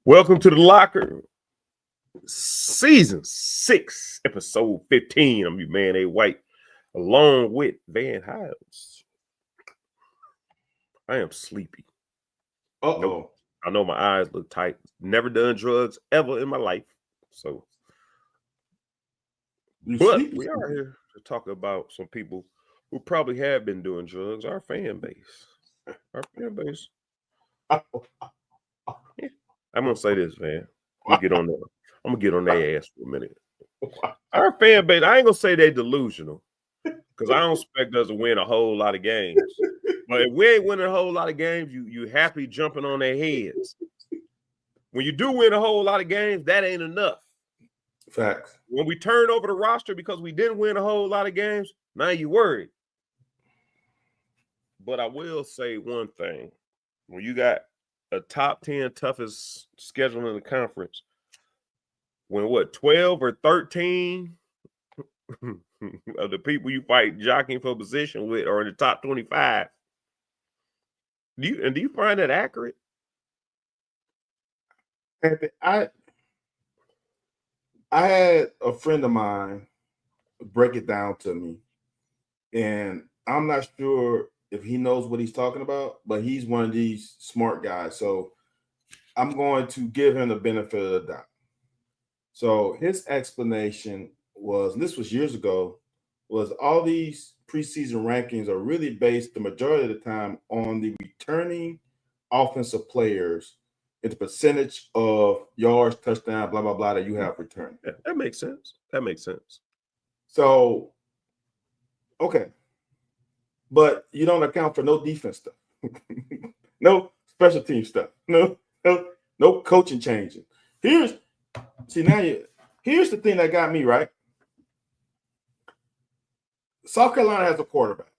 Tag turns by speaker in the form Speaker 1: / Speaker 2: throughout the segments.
Speaker 1: Welcome to the Locker, Season 6, Episode 15. I'm your man, A. White, along with Van Hiles. I am sleepy. Nope. I know my eyes look tight. Never done drugs ever in my life. But we are here to talk about some people who probably have been doing drugs, our fan base. Yeah. I'm going to say this, man. I'm going to get on their ass for a minute. Our fan base, I ain't gonna say they delusional, because I don't expect us to win a whole lot of games. But if we ain't winning a whole lot of games, you happy jumping on their heads. When you do win a whole lot of games, that ain't enough.
Speaker 2: Facts.
Speaker 1: When we turn over the roster because we didn't win a whole lot of games, now you worried. But I will say one thing. When you got a top 10 toughest schedule in the conference, when 12 or 13 of the people you fight jockeying for position with are in the top 25. Do you find that accurate?
Speaker 2: I had a friend of mine break it down to me, and I'm not sure if he knows what he's talking about, but he's one of these smart guys. So I'm going to give him the benefit of the doubt. So his explanation was, and this was years ago, was all these preseason rankings are really based the majority of the time on the returning offensive players, the percentage of yards, touchdown, blah, blah, blah, that you have returned.
Speaker 1: That makes sense.
Speaker 2: So, okay. But you don't account for no defense stuff. No special team stuff. No coaching changing. Here's the thing that got me, right? South Carolina has a quarterback.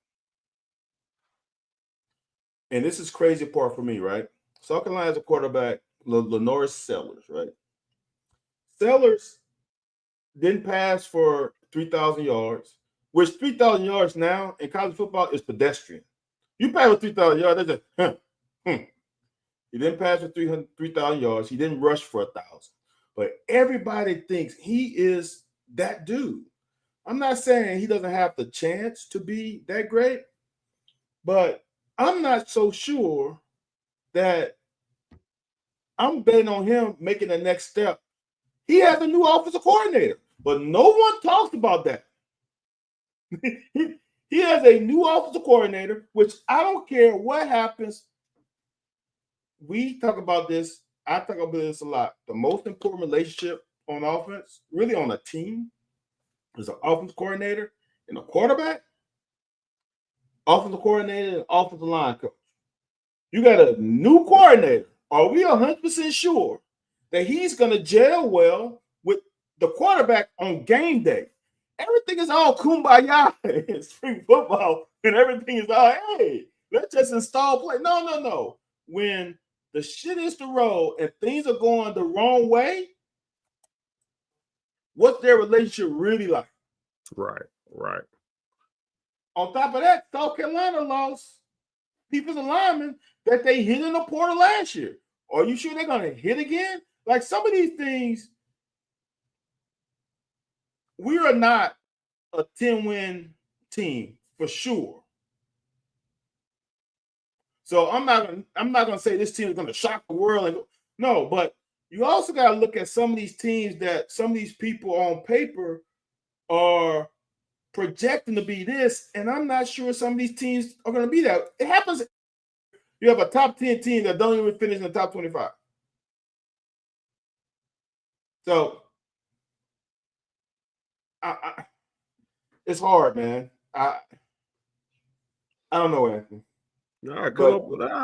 Speaker 2: And this is crazy part for me, right? South Carolina has a quarterback, Lenoris Sellers, right? Sellers didn't pass for 3,000 yards, which 3,000 yards now in college football is pedestrian. You pass for 3,000 yards, that's just, He didn't pass for 3,000 yards. He didn't rush for 1,000. But everybody thinks he is that dude. I'm not saying he doesn't have the chance to be that great, but I'm not so sure that I'm betting on him making the next step. He has a new offensive coordinator, but no one talks about that. He has a new offensive coordinator, which I don't care what happens. We talk about this. I talk about this a lot. The most important relationship on offense, really on a team, is an offensive coordinator and a quarterback, offensive coordinator and offensive line coach. You got a new coordinator. Are we 100% sure that he's going to gel well with the quarterback on game day? Everything is all kumbaya in spring football, and everything is all, hey, let's just install play. No. When the shit is the road and things are going the wrong way, what's their relationship really like?
Speaker 1: Right.
Speaker 2: On top of that, South Carolina lost people's alignment that they hit in the portal last year. Are you sure they're going to hit again? Like some of these things, we are not a 10-win team for sure. So I'm not going to say this team is going to shock the world. No, but you also got to look at some of these teams that some of these people on paper are projecting to be this, and I'm not sure some of these teams are going to be that. It happens. You have a top 10 team that don't even finish in the top 25. So it's hard, man. I don't know, Anthony.
Speaker 1: I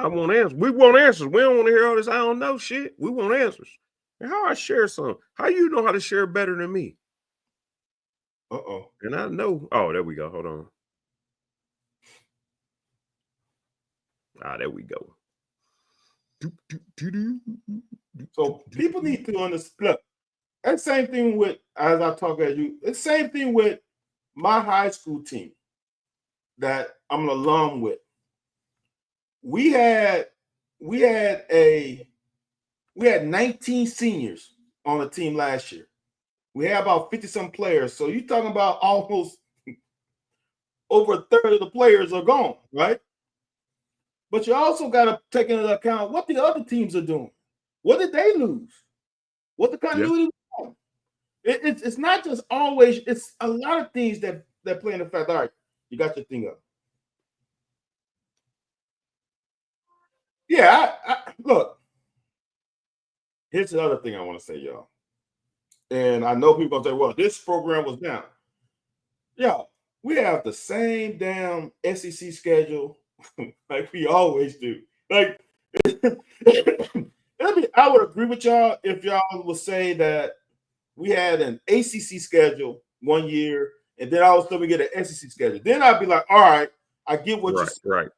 Speaker 1: want answers. We want answers. We don't want to hear all this I don't know shit. We want answers. And how I share some? How you know how to share better than me? And I know. Oh, there we go. Hold on. There we go.
Speaker 2: So people need to understand. Look, that same thing with, as I talk at you, it's the same thing with my high school team that I'm an alum with. We had a We had 19 seniors on the team last year. We had about 50-some players. So you're talking about almost over a third of the players are gone, right? But you also got to take into account what the other teams are doing. What did they lose? What the continuity was? It's not just always, it's a lot of things that play in the fact. All right, you got your thing up. Yeah, look, here's the other thing I want to say, y'all. And I know people gonna say, well, this program was down. Yeah, we have the same damn SEC schedule like we always do. Like, I would agree with y'all if y'all would say that we had an ACC schedule one year, and then all of a sudden we get an SEC schedule. Then I'd be like, all right, I get what you're saying.
Speaker 1: Right.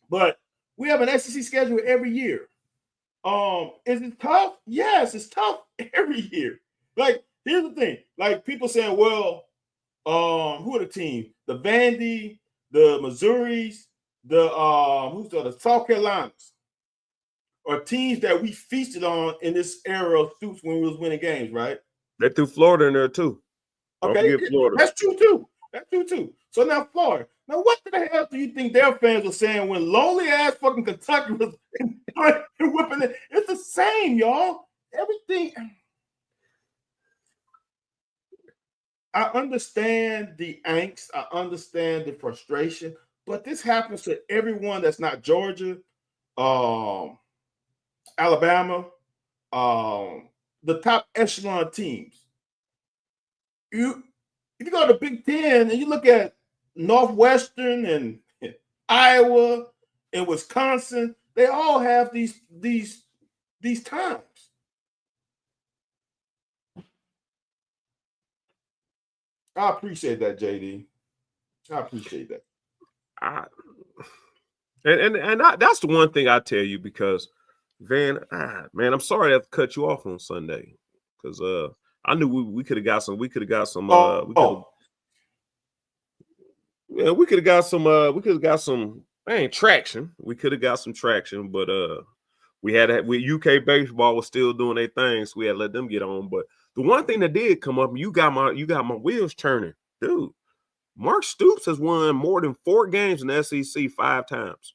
Speaker 2: But we have an SEC schedule every year. Is it tough? Yes, it's tough every year. Like, here's the thing. Like, people saying, well, who are the teams? The Vandy, the Missouris, the South Carolinas are teams that we feasted on in this era of suits when we was winning games, right?
Speaker 1: They threw Florida in there too. Don't forget Florida.
Speaker 2: That's true too. So now Florida. Now what the hell do you think their fans were saying when lonely ass fucking Kentucky was whipping it? It's the same, y'all. Everything. I understand the angst. I understand the frustration, but this happens to everyone that's not Georgia, Alabama, the top echelon teams. If you go to the Big Ten and you look at Northwestern and Iowa and Wisconsin, they all have these times. I appreciate that, JD. I appreciate that.
Speaker 1: That's the one thing I tell you, because Van, man, I'm sorry I have to cut you off on Sunday, because I knew we could have got some. We could have got some. We could have got some. Traction. We could have got some traction, but UK baseball was still doing their thing, so we had to let them get on. But the one thing that did come up, you got my wheels turning, dude. Mark Stoops has won more than 4 games in the SEC 5 times.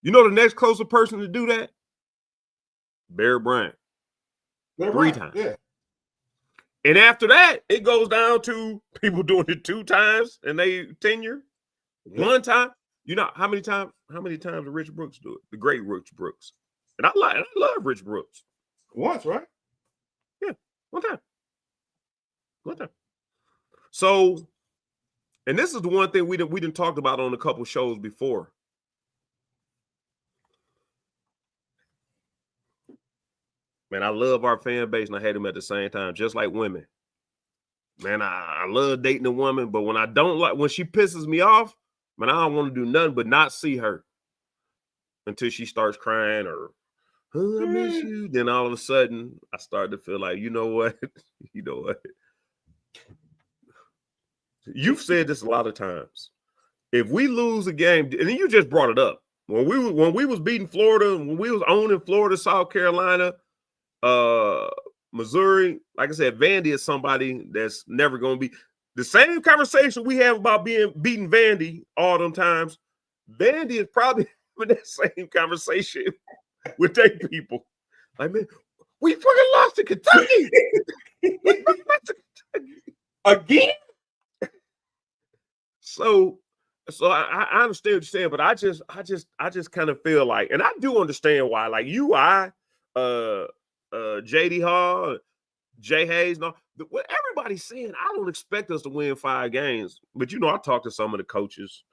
Speaker 1: You know the next closer person to do that? Barry Bryant. 3 times.
Speaker 2: Yeah.
Speaker 1: And after that, it goes down to people doing it 2 times in their tenure. 1 time. You know how many times did Rich Brooks do it? The great Rich Brooks. And I love Rich Brooks.
Speaker 2: Once, right?
Speaker 1: Yeah, 1 time. 1 time. So, and this is the one thing we didn't talk about on a couple shows before. Man, I love our fan base and I hate them at the same time, just like women. Man, I love dating a woman, but when she pisses me off, man, I don't want to do nothing but not see her until she starts crying or, oh, I miss you. Then all of a sudden, I start to feel like, you know what? You've said this a lot of times. If we lose a game, and you just brought it up, when we was beating Florida, when we was owning Florida, South Carolina, Missouri, like I said, Vandy is somebody that's never going to be the same conversation we have about beating Vandy all them times. Vandy is probably with that same conversation with their people. Like, man, we fucking lost to Kentucky. Again. So I understand what you're saying, but I just kind of feel like, and I do understand why, like JD Hall, Jay Hayes, no, what everybody's saying, I don't expect us to win 5 games. But I talked to some of the coaches.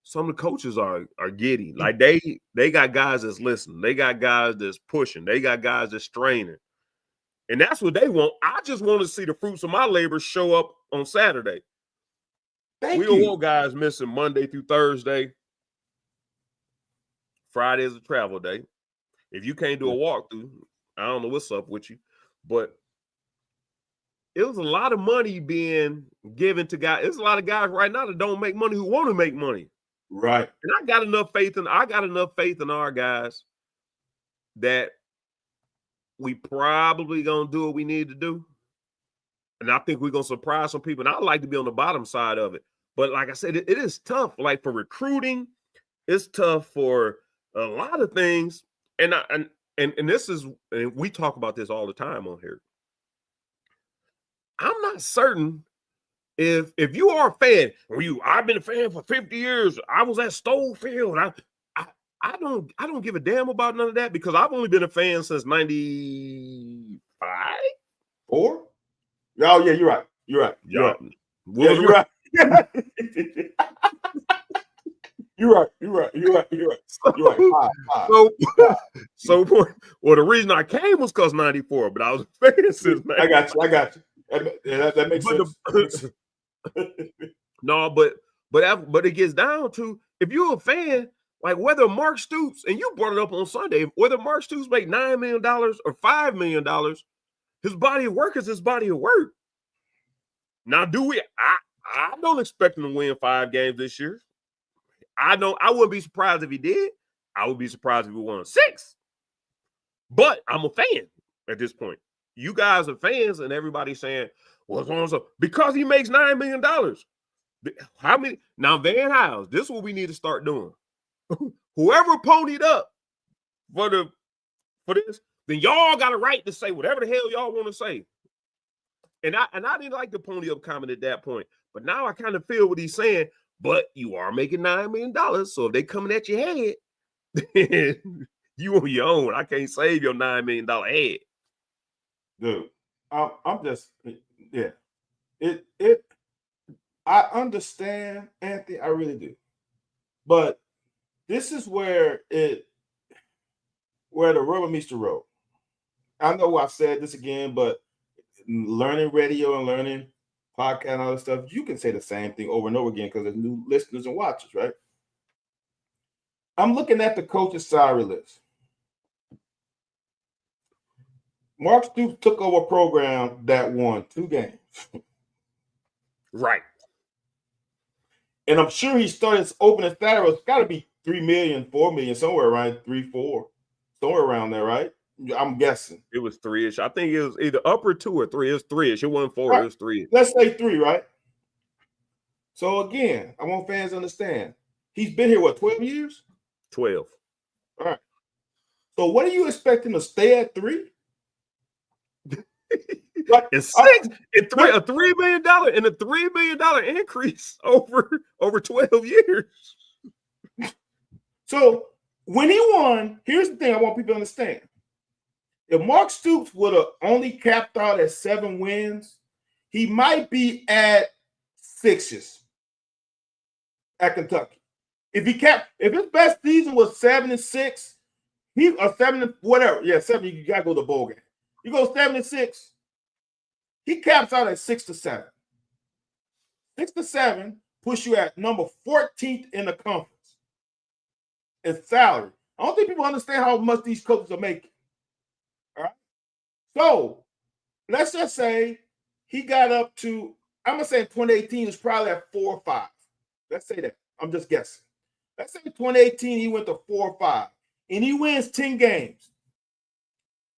Speaker 1: Some of the coaches are giddy. Like they got guys that's listening. They got guys that's pushing. They got guys that's straining. And that's what they want. I just want to see the fruits of my labor show up on Saturday. We don't want guys missing Monday through Thursday. Friday is a travel day. If you can't do a walkthrough, I don't know what's up with you. But it was a lot of money being given to guys. There's a lot of guys right now that don't make money who want to make money.
Speaker 2: Right.
Speaker 1: And I got enough faith in our guys that we probably gonna do what we need to do. And I think we're gonna surprise some people. And I like to be on the bottom side of it. But like I said, it is tough. Like for recruiting, it's tough for a lot of things. And this is, and we talk about this all the time on here. I'm not certain if you are a fan, or I've been a fan for 50 years. I was at Stonefield. I don't give a damn about none of that because I've only been a fan since 95.
Speaker 2: 4? Oh yeah, you're right. You're right. You're right.
Speaker 1: Yeah,
Speaker 2: you're right. You're right. You're right. You're right. You're right. You're right.
Speaker 1: So, well, the reason I came was because 94, but I was a fan since 94.
Speaker 2: I got you. That makes sense.
Speaker 1: No, but it gets down to if you're a fan, like whether Mark Stoops, and you brought it up on Sunday, whether Mark Stoops make $9 million or $5 million, his body of work is his body of work. Now, do we? I don't expect him to win 5 games this year. I wouldn't be surprised if he did. I would be surprised if he won 6. But I'm a fan at this point. You guys are fans, and everybody's saying, well, so because he makes $9 million. How many? Now, Van Hiles, this is what we need to start doing. Whoever ponied up for this, then y'all got a right to say whatever the hell y'all want to say. And I didn't like the pony up comment at that point, but now I kind of feel what he's saying. But you are making $9 million, so if they coming at your head, you on your own. I can't save your $9 million head,
Speaker 2: dude. I'm just it. I understand, Anthony. I really do, but this is where the rubber meets the road. I know I've said this again, but learning radio and learning podcast and all that stuff, you can say the same thing over and over again because there's new listeners and watchers, right? I'm looking at the coach's salary list. Mark Stoops took over a program that won 2 games.
Speaker 1: Right.
Speaker 2: And I'm sure he started opening salary. It's got to be $3 million, $4 million, somewhere around 3, 4, somewhere around there, right? I'm guessing.
Speaker 1: It was 3-ish. I think it was either upper 2 or 3. It was 3-ish. It wasn't 4.
Speaker 2: Right.
Speaker 1: It was 3.
Speaker 2: Let's say 3, right? So again, I want fans to understand. He's been here, what, 12 years?
Speaker 1: 12.
Speaker 2: All right. So what are you expecting to stay at 3?
Speaker 1: Like, it's 6. A $3 million and a $3 million increase over 12 years.
Speaker 2: So when he won, here's the thing I want people to understand. If Mark Stoops would have only capped out at 7 wins, he might be at 6s at Kentucky. If his best season was 7-6, or 7 whatever, 7, you gotta go to the bowl game. You go 7-6, he caps out at 6-7. 6-7 puts you at number 14th in the conference in salary. I don't think people understand how much these coaches are making. All right. So let's just say he got up to, I'm gonna say in 2018 is probably at 4 or 5. Let's say that. I'm just guessing. Let's say in 2018 he went to 4 or 5 and he wins 10 games.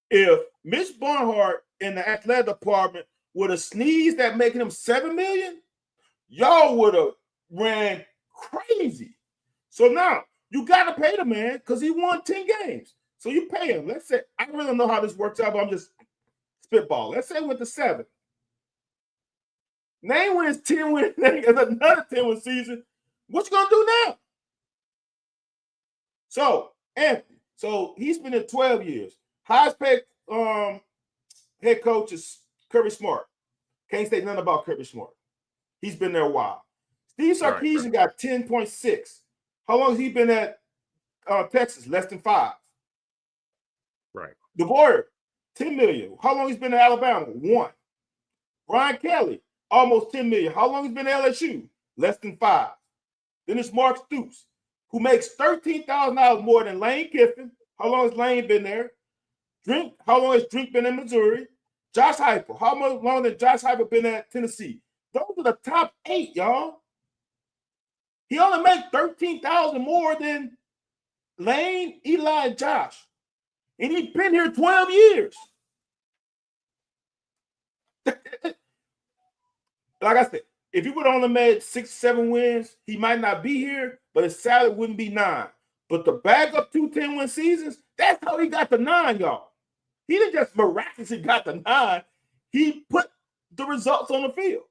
Speaker 2: If Mitch Barnhart in the athletic department would have sneezed at making him $7 million, y'all would have ran crazy. So now you got to pay the man because he won 10 games. So you pay him. Let's say, I really don't know how this works out, but I'm just spitball. Let's say it went to 7. Name wins 10 wins, another 10 win season. What you gonna do now? So, Anthony, he's been in 12 years. Highest paid head coach is Kirby Smart. Can't say nothing about Kirby Smart. He's been there a while. Steve Sarkisian got 10.6. How long has he been at Texas? Less than 5.
Speaker 1: Right.
Speaker 2: DeBoer, $10 million. How long he's been at Alabama? 1. Brian Kelly, almost $10 million. How long he's been at LSU? Less than 5. Then it's Mark Stoops, who makes $13,000 more than Lane Kiffin. How long has Lane been there? How long has Drink been in Missouri? Josh Heupel, how long has Josh Heupel been at Tennessee? Those are the top 8, y'all. He only makes $13,000 more than Lane, Eli, and Josh. And he's been here 12 years. Like I said, if he would have only made 6, 7 wins, he might not be here, but his salary wouldn't be 9. But to bag up 2 10-win seasons, that's how he got the 9, y'all. He didn't just miraculously got the 9. He put the results on the field.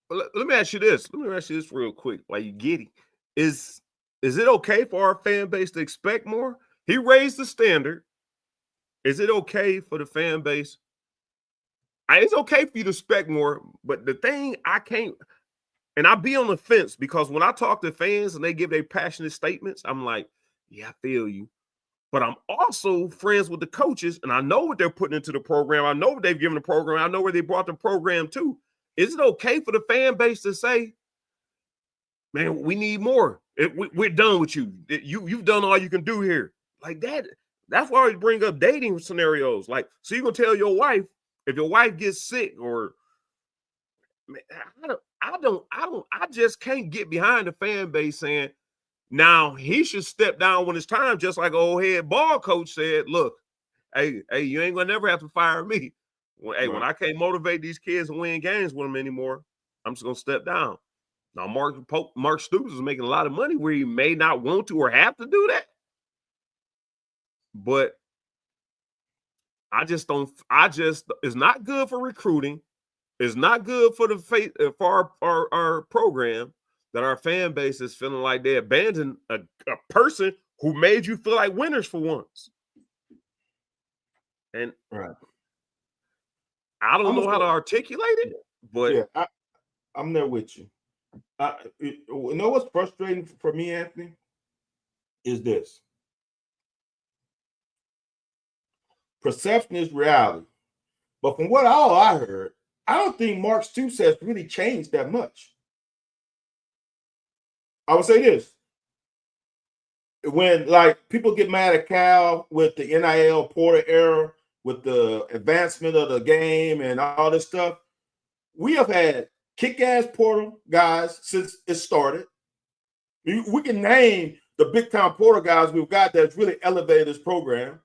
Speaker 1: Let me ask you this. Let me ask you this real quick while you get it. Is it okay for our fan base to expect more? He raised the standard. Is it okay for the fan base? It's okay for you to expect more, but the thing I can't, and I be on the fence because when I talk to fans and they give their passionate statements, I'm like, yeah, I feel you. But I'm also friends with the coaches, and I know what they're putting into the program. I know what they've given the program. I know where they brought the program to. Is it okay for the fan base to say, man, we need more? We're done with you. You've done all you can do here. Like that. That's why we bring up dating scenarios. Like, so you're going to tell your wife, if your wife gets sick or, man, I just can't get behind the fan base saying, now he should step down when it's time, just like old head ball coach said, look, hey, you ain't gonna never have to fire me. When I can't motivate these kids and win games with them anymore, I'm just gonna step down. Now, Mark Stoops is making a lot of money where he may not want to or have to do that. But it's not good for recruiting. It's not good for our program that our fan base is feeling like they abandoned a person who made you feel like winners for once. And I don't know how to articulate it, but
Speaker 2: yeah, I'm there with you. You know what's frustrating for me, Anthony, is this. Perception is reality. But from what all I heard, I don't think Mark Stoops has really changed that much. I would say this. When like people get mad at Cal with the NIL Porter era, with the advancement of the game and all this stuff, we have had kick-ass portal guys since it started. We can name the big-time portal guys we've got that's really elevated this program.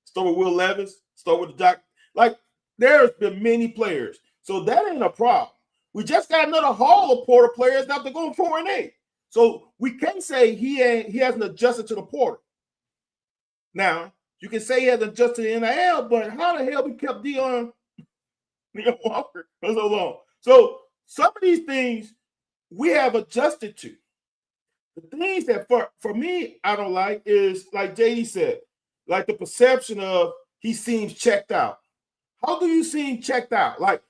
Speaker 2: Start with Will Levis, start with the Doc. Like, there's been many players. So that ain't a problem. We just got another haul of portal players after going 4-8. So we can't say he hasn't adjusted to the portal. Now, you can say he hasn't adjusted to the NIL, but how the hell we kept Deion Walker for so long? So some of these things we have adjusted to. The things that for me I don't like is, like JD said, like the perception of he seems checked out. How do you seem checked out? Like,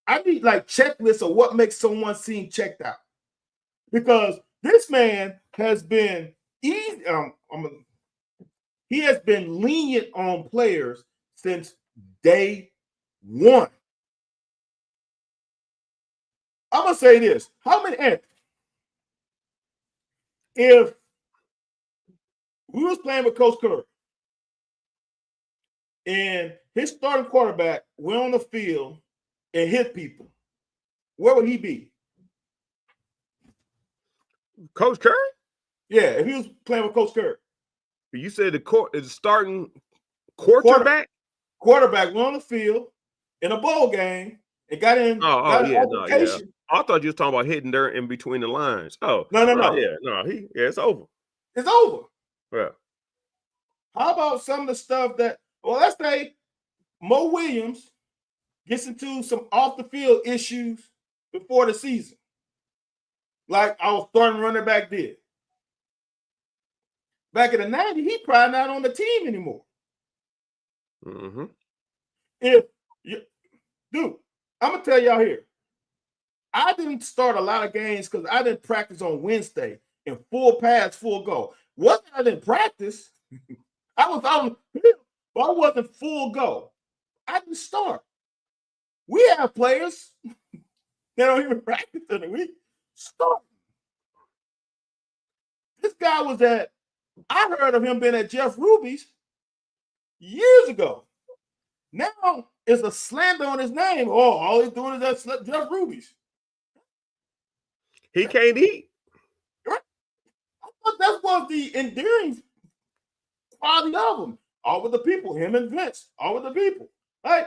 Speaker 2: I need like checklists of what makes someone seem checked out. Because this man has been easy. He has been lenient on players since day one. I'm gonna say this: if we was playing with Coach Curry and his starting quarterback went on the field and hit people, where would he be?
Speaker 1: Coach Curry?
Speaker 2: Yeah, if he was playing with Coach Curry.
Speaker 1: You said the starting quarterback?
Speaker 2: Quarterback went on the field in a bowl game and got an altercation.
Speaker 1: I thought you was talking about hitting dirt in between the lines. Oh,
Speaker 2: no.
Speaker 1: It's over.
Speaker 2: It's over.
Speaker 1: Yeah.
Speaker 2: How about some of the stuff that, well, let's say Mo Williams gets into some off the field issues before the season, like our starting running back did. Back in the 90s, he probably not on the team anymore.
Speaker 1: Mm-hmm.
Speaker 2: Dude, I'm gonna tell y'all here. I didn't start a lot of games because I didn't practice on Wednesday in full pass, full go. Wasn't I didn't practice? I was on, but I wasn't full go. I didn't start. We have players that don't even practice in the week. Start. This guy was I heard of him being at Jeff Ruby's years ago. Now it's a slander on his name. Oh, all he's doing is that Jeff Ruby's.
Speaker 1: He can't eat.
Speaker 2: Right? I thought that was the endearing quality of him. All with the people, him and Vince, all with the people. Right?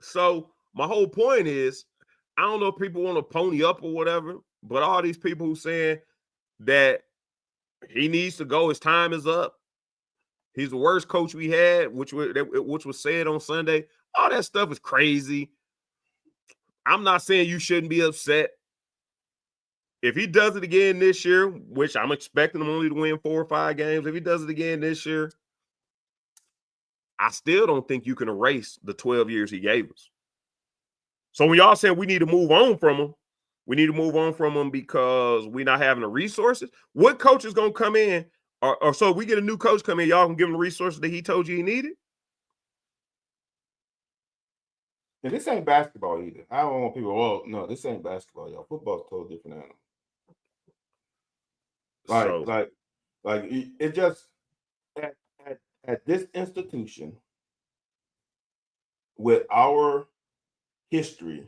Speaker 1: So my whole point is, I don't know if people want to pony up or whatever, but all these people who saying that he needs to go, his time is up, he's the worst coach we had, which was said on Sunday. All that stuff is crazy. I'm not saying you shouldn't be upset. If he does it again this year, which I'm expecting him only to win 4 or 5 games, if he does it again this year, I still don't think you can erase the 12 years he gave us. So when y'all saying we need to move on from him, we need to move on from him because we're not having the resources. What coach is going to come in? Or so we get a new coach come in, y'all can give him the resources that he told you he needed?
Speaker 2: And this ain't basketball either. I don't want people, oh, no, this ain't basketball, y'all. Football's a totally different animal. Like it just, at this institution, with our history,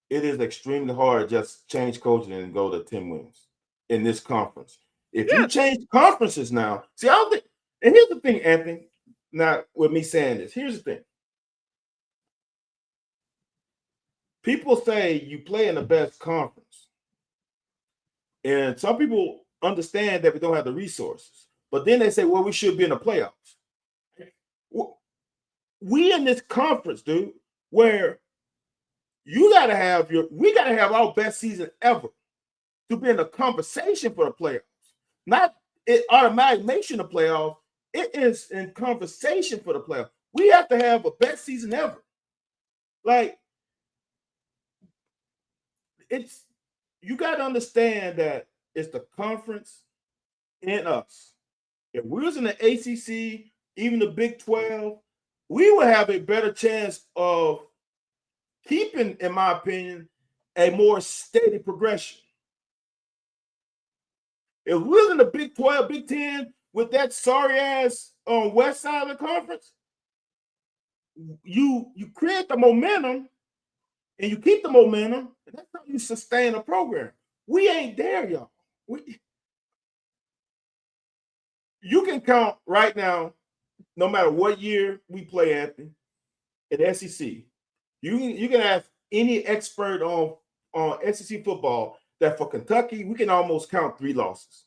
Speaker 2: it is extremely hard to just change coaching and go to 10 wins in this conference. If you change conferences now, see, I don't think, and here's the thing, Anthony, now with me saying this, here's the thing. People say you play in the best conference. And some people understand that we don't have the resources. But then they say, well, we should be in the playoffs. We in this conference, dude, where we got to have our best season ever to be in the conversation for the playoffs. Not it automatically makes you in the playoffs. It is in conversation for the playoffs. We have to have a best season ever. Like, you got to understand that it's the conference in us. If we was in the ACC, even the Big 12, we would have a better chance of keeping, in my opinion, a more steady progression. If we was in the Big 12, Big 10 with that sorry ass on west side of the conference, you create the momentum and you keep the momentum, and that's how you sustain a program. We ain't there, y'all. You can count right now, no matter what year we play, Anthony, at SEC. You can ask any expert on SEC football that for Kentucky, we can almost count 3 losses.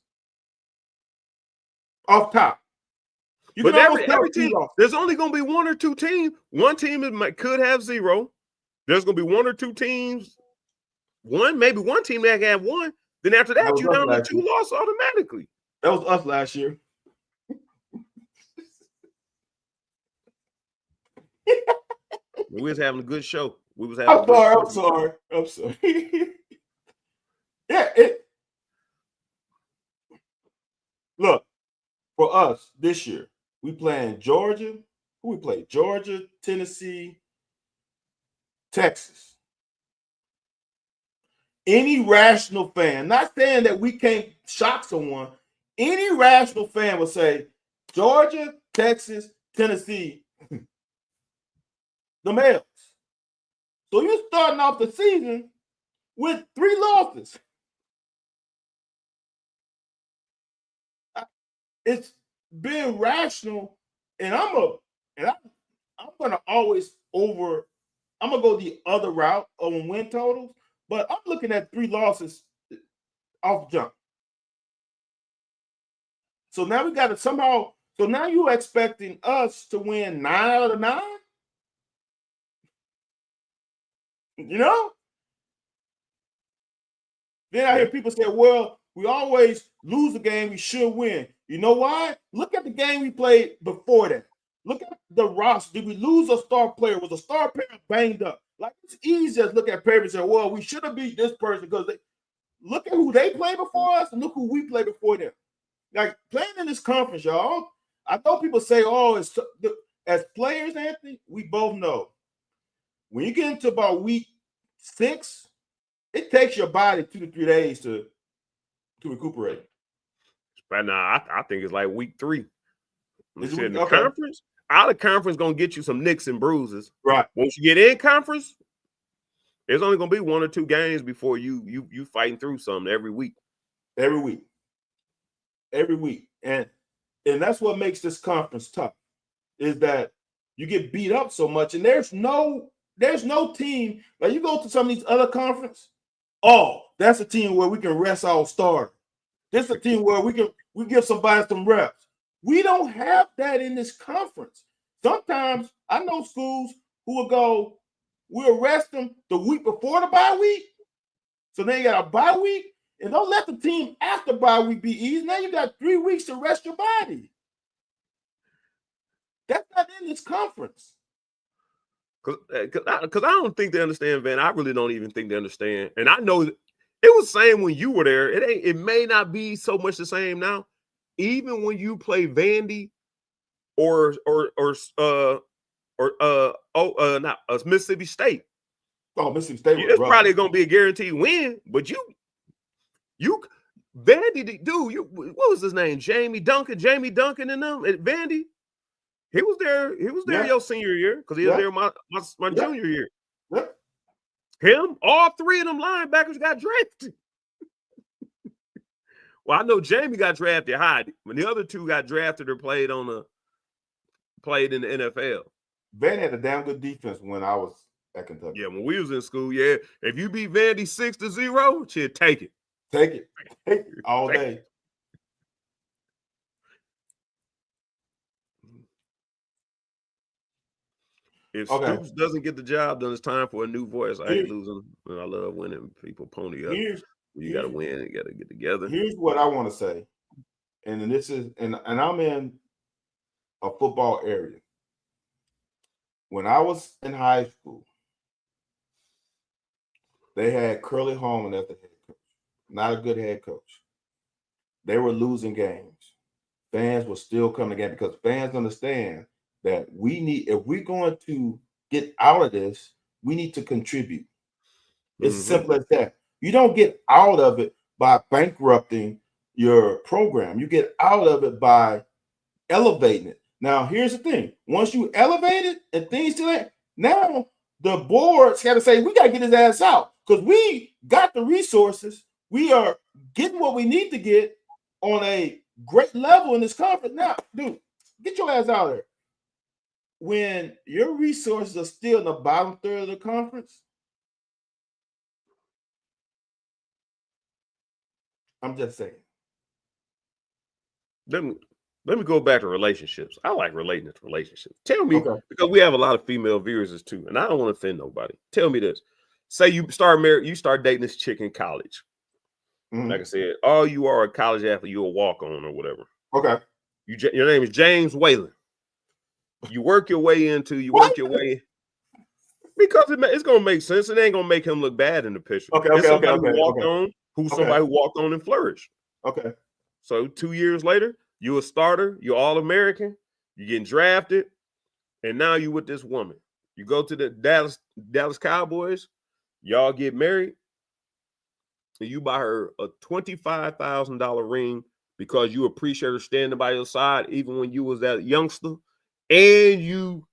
Speaker 2: Off top.
Speaker 1: But every team, there's only going to be 1 or 2 teams. One team could have 0. There's going to be 1 or 2 teams. Maybe one team that can have 1. Then after that you're down to 2 losses automatically.
Speaker 2: That was us last year.
Speaker 1: We was having a good show. I'm
Speaker 2: sorry. Yeah, look, for us this year, we playing Georgia. Who we play? Georgia, Tennessee, Texas. Any rational fan, not saying that we can't shock someone, any rational fan would say Georgia, Texas, Tennessee, the males. So you're starting off the season with 3 losses. It's being rational, and I'm gonna always I'm gonna go the other route on win totals, but I'm looking at 3 losses off jump. So now we got to somehow. So now you're expecting us to win 9 out of 9. You know? Then I hear people say, well, we always lose a game we should win. You know why? Look at the game we played before that. Look at the roster. Did we lose a star player? Was a star player banged up? Like, it's easy to look at papers and say, well, we should have beat this person because look at who they played before us and look who we played before them. Like, playing in this conference, y'all, I know people say, oh, as players, Anthony, we both know. When you get into about week 6, it takes your body 2 to 3 days to recuperate.
Speaker 1: Right now, I think it's like week 3.
Speaker 2: In
Speaker 1: the conference, out of conference gonna get you some nicks and bruises.
Speaker 2: Right.
Speaker 1: Once you get in conference, there's only gonna be 1 or 2 games before you fighting through something every week.
Speaker 2: Every week. And that's what makes this conference tough, is that you get beat up so much, and there's no team. Like you go to some of these other conferences, oh, that's a team where we can rest our starter. This is a team where we give somebody some reps. We don't have that in this conference. Sometimes I know schools who will go, we'll rest them the week before the bye week. So then you got a bye week, and don't let the team after bye week be easy. Now you got 3 weeks to rest your body. That's not in this conference.
Speaker 1: Because I don't think they understand, Van. I really don't even think they understand. And I know it was the same when you were there. It may not be so much the same now. Even when you play Vandy or Mississippi State.
Speaker 2: Oh, Mississippi State.
Speaker 1: It's probably going to be a guaranteed win. But you Vandy, dude, what was his name? Jamie Duncan and them at Vandy. He was there your senior year because he was there my junior year.
Speaker 2: Yeah.
Speaker 1: Him, all three of them linebackers got drafted. Well, I know Jamie got drafted high, when the other two got drafted or played in the NFL.
Speaker 2: Vandy had a damn good defense when I was at Kentucky.
Speaker 1: Yeah, when we was in school, yeah. If you beat Vandy 6-0, shit, take it.
Speaker 2: Take it all day.
Speaker 1: If Stoops doesn't get the job done, it's time for a new voice. I hate losing, and I love winning. People pony up. You got to win. You got to get together.
Speaker 2: Here's what I want to say, and this is, and I'm in a football area. When I was in high school, they had Curly Holman as the head coach. Not a good head coach. They were losing games. Fans were still coming again because fans understand that if we're going to get out of this, we need to contribute. It's simple as that. You don't get out of it by bankrupting your program. You get out of it by elevating it. Now, here's the thing. Once you elevate it and things to that, now the boards got to say, we got to get his ass out because we got the resources. We are getting what we need to get on a great level in this conference. Now, dude, get your ass out of there. When your resources are still in the bottom third of the conference, I'm just saying.
Speaker 1: Let me go back to relationships. I like relating to relationships. Tell me, because we have a lot of female viewers too, and I don't want to offend nobody. Tell me this. Say you start dating this chick in college. Like I said, you are a college athlete, you're a walk-on or whatever.
Speaker 2: Okay.
Speaker 1: Your name is James Whalen. You work your way into, because it's going to make sense. It ain't going to make him look bad in the picture. Who's somebody who walked on and flourished.
Speaker 2: Okay.
Speaker 1: So 2 years later, you're a starter, you're All-American, you're getting drafted, and now you with this woman. You go to the Dallas Cowboys, y'all get married, and you buy her a $25,000 ring because you appreciate her standing by your side even when you was that youngster. And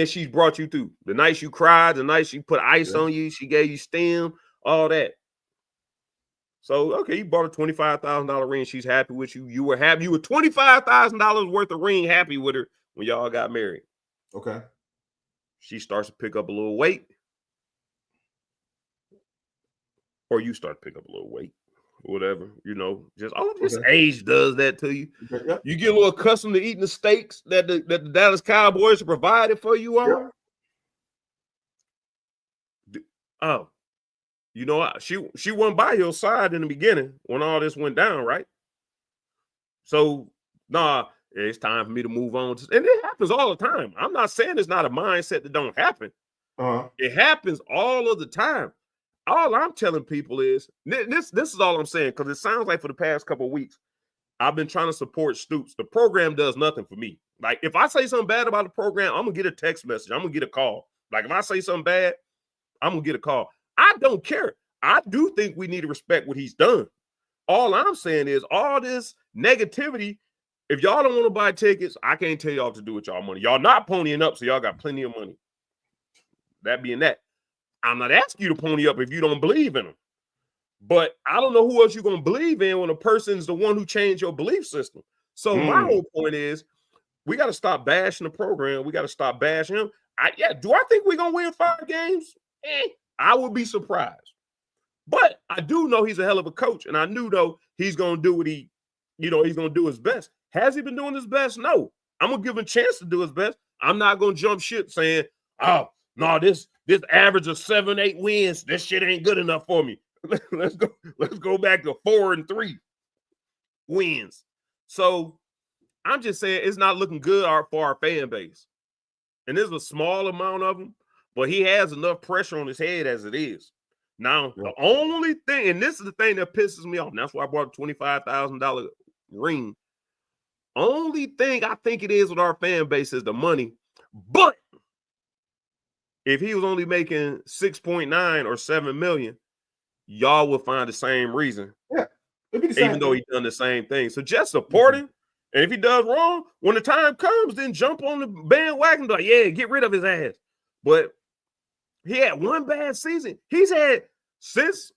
Speaker 1: she brought you through. The night you cried, the night she put ice on you, she gave you stem, all that. So, okay, you bought a $25,000 ring. She's happy with you. You were happy. You were $25,000 worth of ring happy with her when y'all got married.
Speaker 2: Okay.
Speaker 1: She starts to pick up a little weight. Or you start to pick up a little weight. Whatever, just age does that to you.
Speaker 2: Yeah. You
Speaker 1: get a little accustomed to eating the steaks that the Dallas Cowboys have provided for you all. Yeah. She wasn't by your side in the beginning when all this went down, right? So, it's time for me to move on. And it happens all the time. I'm not saying it's not a mindset that don't happen. It happens all of the time. All I'm telling people is this is all I'm saying, because it sounds like for the past couple of weeks, I've been trying to support Stoops. The program does nothing for me. Like, if I say something bad about the program, I'm going to get a text message. I'm going to get a call. Like, if I say something bad, I'm going to get a call. I don't care. I do think we need to respect what he's done. All I'm saying is all this negativity, if y'all don't want to buy tickets, I can't tell y'all what to do with y'all money. Y'all not ponying up, so y'all got plenty of money. That being that, I'm not asking you to pony up if you don't believe in them. But I don't know who else you're going to believe in when a person's the one who changed your belief system. So my whole point is, we got to stop bashing the program. We got to stop bashing him. Do I think we're gonna win 5 games? I would be surprised. But I do know he's a hell of a coach, and I knew though he's gonna do what he's gonna do his best. Has he been doing his best? No. I'm gonna give him a chance to do his best. I'm not gonna jump ship saying, "Oh no, this average of 7, 8 wins, this shit ain't good enough for me." Let's go back to 4 and 3 wins. So I'm just saying it's not looking good for our fan base. And there's a small amount of them, but he has enough pressure on his head as it is. Now, the only thing, and this is the thing that pisses me off, and that's why I bought a $25,000 ring. Only thing I think it is with our fan base is the money. But if he was only making 6.9 or 7 million, y'all will find the same reason.
Speaker 2: Yeah. It'd be the same
Speaker 1: even though he's done the same thing. So just support him. And if he does wrong, when the time comes, then jump on the bandwagon, like, yeah, get rid of his ass. But he had one bad season. He's had since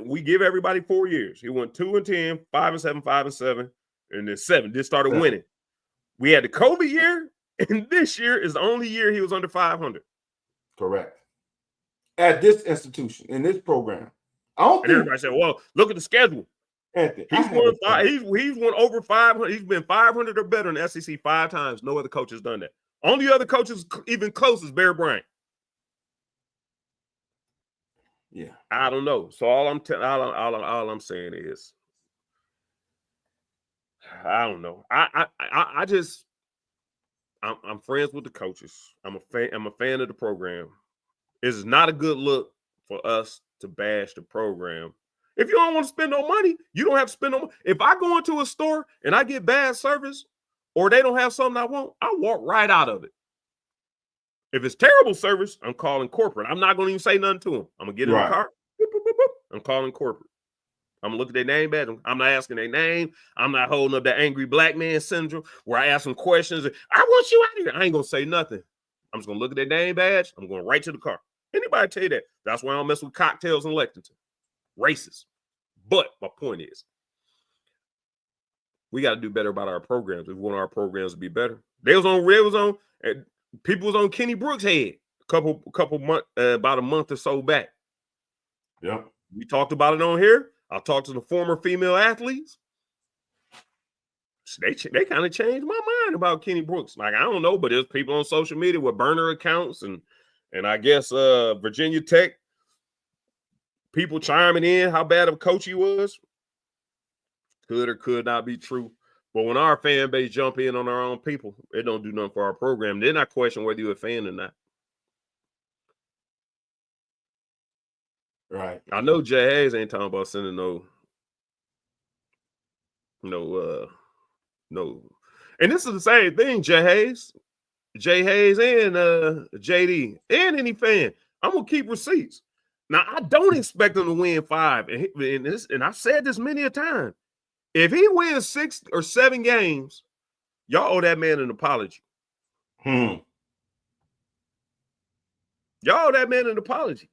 Speaker 1: we give everybody 4 years. He went 2-10, 5-7, 5-7, and then 7. Just started winning. We had the COVID year, and this year is the only year he was under 500.
Speaker 2: Correct. At this institution, in this program. I don't think
Speaker 1: everybody said, well, look at the schedule.
Speaker 2: Anthony,
Speaker 1: he's won over 500. He's been 500 or better in the SEC 5 times. No other coach has done that. Only other coaches even close is Bear Bryant.
Speaker 2: Yeah,
Speaker 1: I don't know. So all I'm saying is, I don't know. I'm friends with the coaches. I'm a fan of the program. It's not a good look for us to bash the program. If you don't want to spend no money, you don't have to spend no money. If I go into a store and I get bad service or they don't have something I want, I walk right out of it. If it's terrible service, I'm calling corporate. I'm not going to even say nothing to them. I'm going to get in the car. Boop, boop, boop, boop. I'm calling corporate. I'm going to look at their name badge. I'm not asking their name. I'm not holding up that angry black man syndrome where I ask them questions. I want you out of here. I ain't going to say nothing. I'm just going to look at their name badge. I'm going right to the car. Anybody tell you that? That's why I don't mess with cocktails in Lexington. Racist. But my point is, we got to do better about our programs. If we want our programs to be better. People was on Kenny Brooks' head couple months, about a month or so back.
Speaker 2: Yeah.
Speaker 1: We talked about it on here. I talked to the former female athletes. They kind of changed my mind about Kenny Brooks. Like, I don't know, but there's people on social media with burner accounts and I guess Virginia Tech people chiming in how bad of a coach he was. Could or could not be true. But when our fan base jump in on our own people, it don't do nothing for our program. Then I question whether you're a fan or not.
Speaker 2: Right.
Speaker 1: I know Jay Hayes ain't talking about sending no. And this is the same thing, Jay Hayes and JD and any fan. I'm gonna keep receipts. Now I don't expect them to win 5, and I've said this many a time. If he wins 6 or 7 games, y'all owe that man an apology. Y'all owe that man an apology.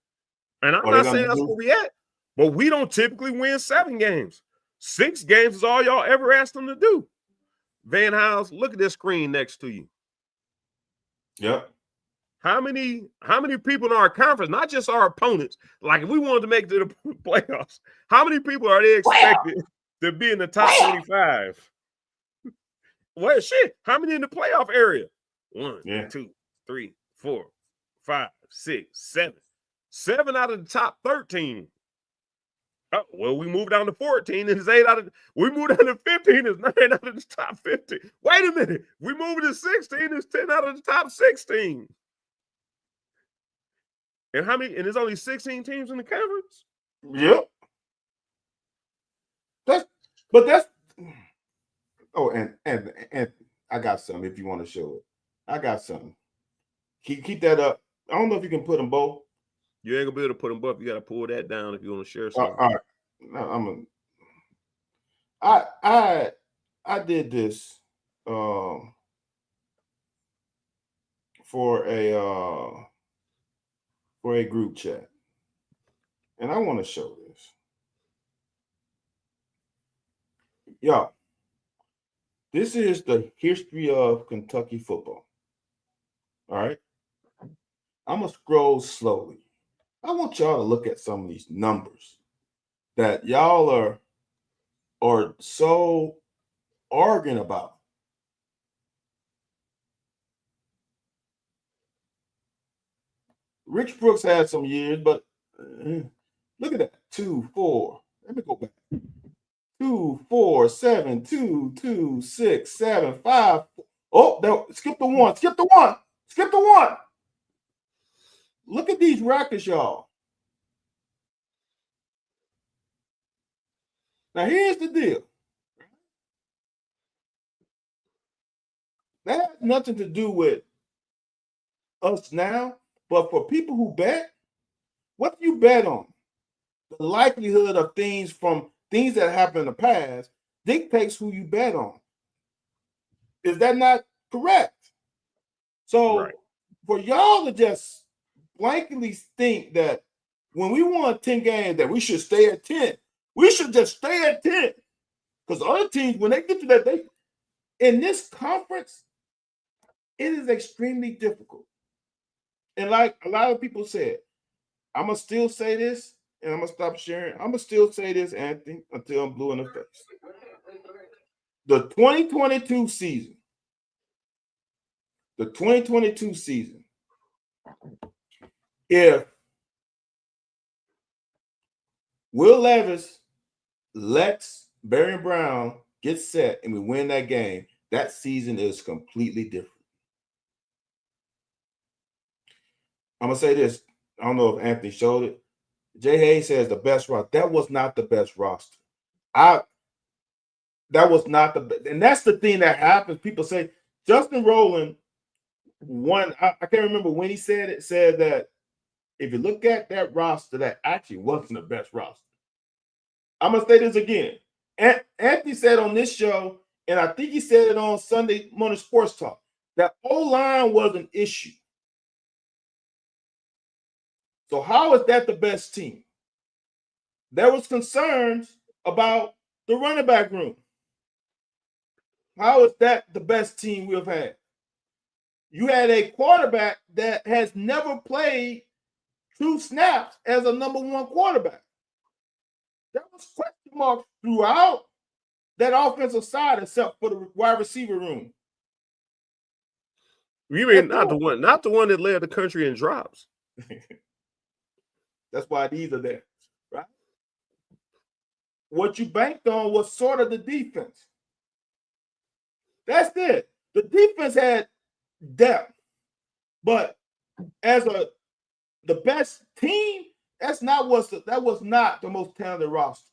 Speaker 1: And I'm not saying that's where we at, but we don't typically win 7 games. 6 games is all y'all ever asked them to do. Van House, look at this screen next to you.
Speaker 2: Yep.
Speaker 1: How many people in our conference, not just our opponents, like if we wanted to make it to the playoffs, how many people are they expected to be in the top 25? Well, shit. How many in the playoff area? 1, 2, 3, 4, 5, 6, 7. 7 out of the top 13. Oh, well, we moved down to 14, and it's 8 out of. We moved down to 15, it's 9 out of the top 15. Wait a minute, we moved to 16, it's 10 out of the top 16. And how many? And there's only 16 teams in the conference.
Speaker 2: Yep. That's. Oh, and I got something. If you want to show it, I got something. Keep that up. I don't know if you can put them both.
Speaker 1: You ain't gonna be able to put them both. You got to pull that down if you want to share something.
Speaker 2: All right. No, I did this for a group chat, and I want to show this. Yeah, This is the history of Kentucky football. All right. I'm going to scroll slowly. I want y'all to look at some of these numbers that y'all are so arguing about. Rich Brooks had some years, but look at that. 2, 4. Let me go back. 2, 4, 7, 2, 2, 6, 7, 5. Oh, no, skip the 1. Skip the 1. Skip the 1. Look at these records, y'all. Now, here's the deal. That has nothing to do with us now, but for people who bet, what do you bet on? The likelihood of things that happened in the past dictates who you bet on. Is that not correct? So for y'all to just blankly think that when we won 10 games that we should stay at 10, we should just stay at 10. Because other teams, when they get to that, in this conference, it is extremely difficult. And like a lot of people said, I'm going to still say this, and I'm going to stop sharing. I'm going to still say this, Anthony, until I'm blue in the face. The 2022 season, if Will Levis lets Barry Brown get set and we win that game, that season is completely different. I'm going to say this. I don't know if Anthony showed it. Jay Hayes says the best roster. That was not the best roster. That was not the best. And that's the thing that happens. People say Justin Rowland won. I can't remember when he said it, said that if you look at that roster, that actually wasn't the best roster. I'm going to say this again. Anthony said on this show, and I think he said it on Sunday Morning Sports Talk, that O-line was an issue. So how is that the best team? There was concerns about the running back room. How is that the best team we've had? You had a quarterback that has never played true snaps as a number one quarterback. There was question marks throughout that offensive side, except for the wide receiver room.
Speaker 1: You mean not the one that led the country in drops?
Speaker 2: That's why these are there, right? What you banked on was sort of the defense. That's it. The defense had depth, but as the best team, that was not the most talented roster.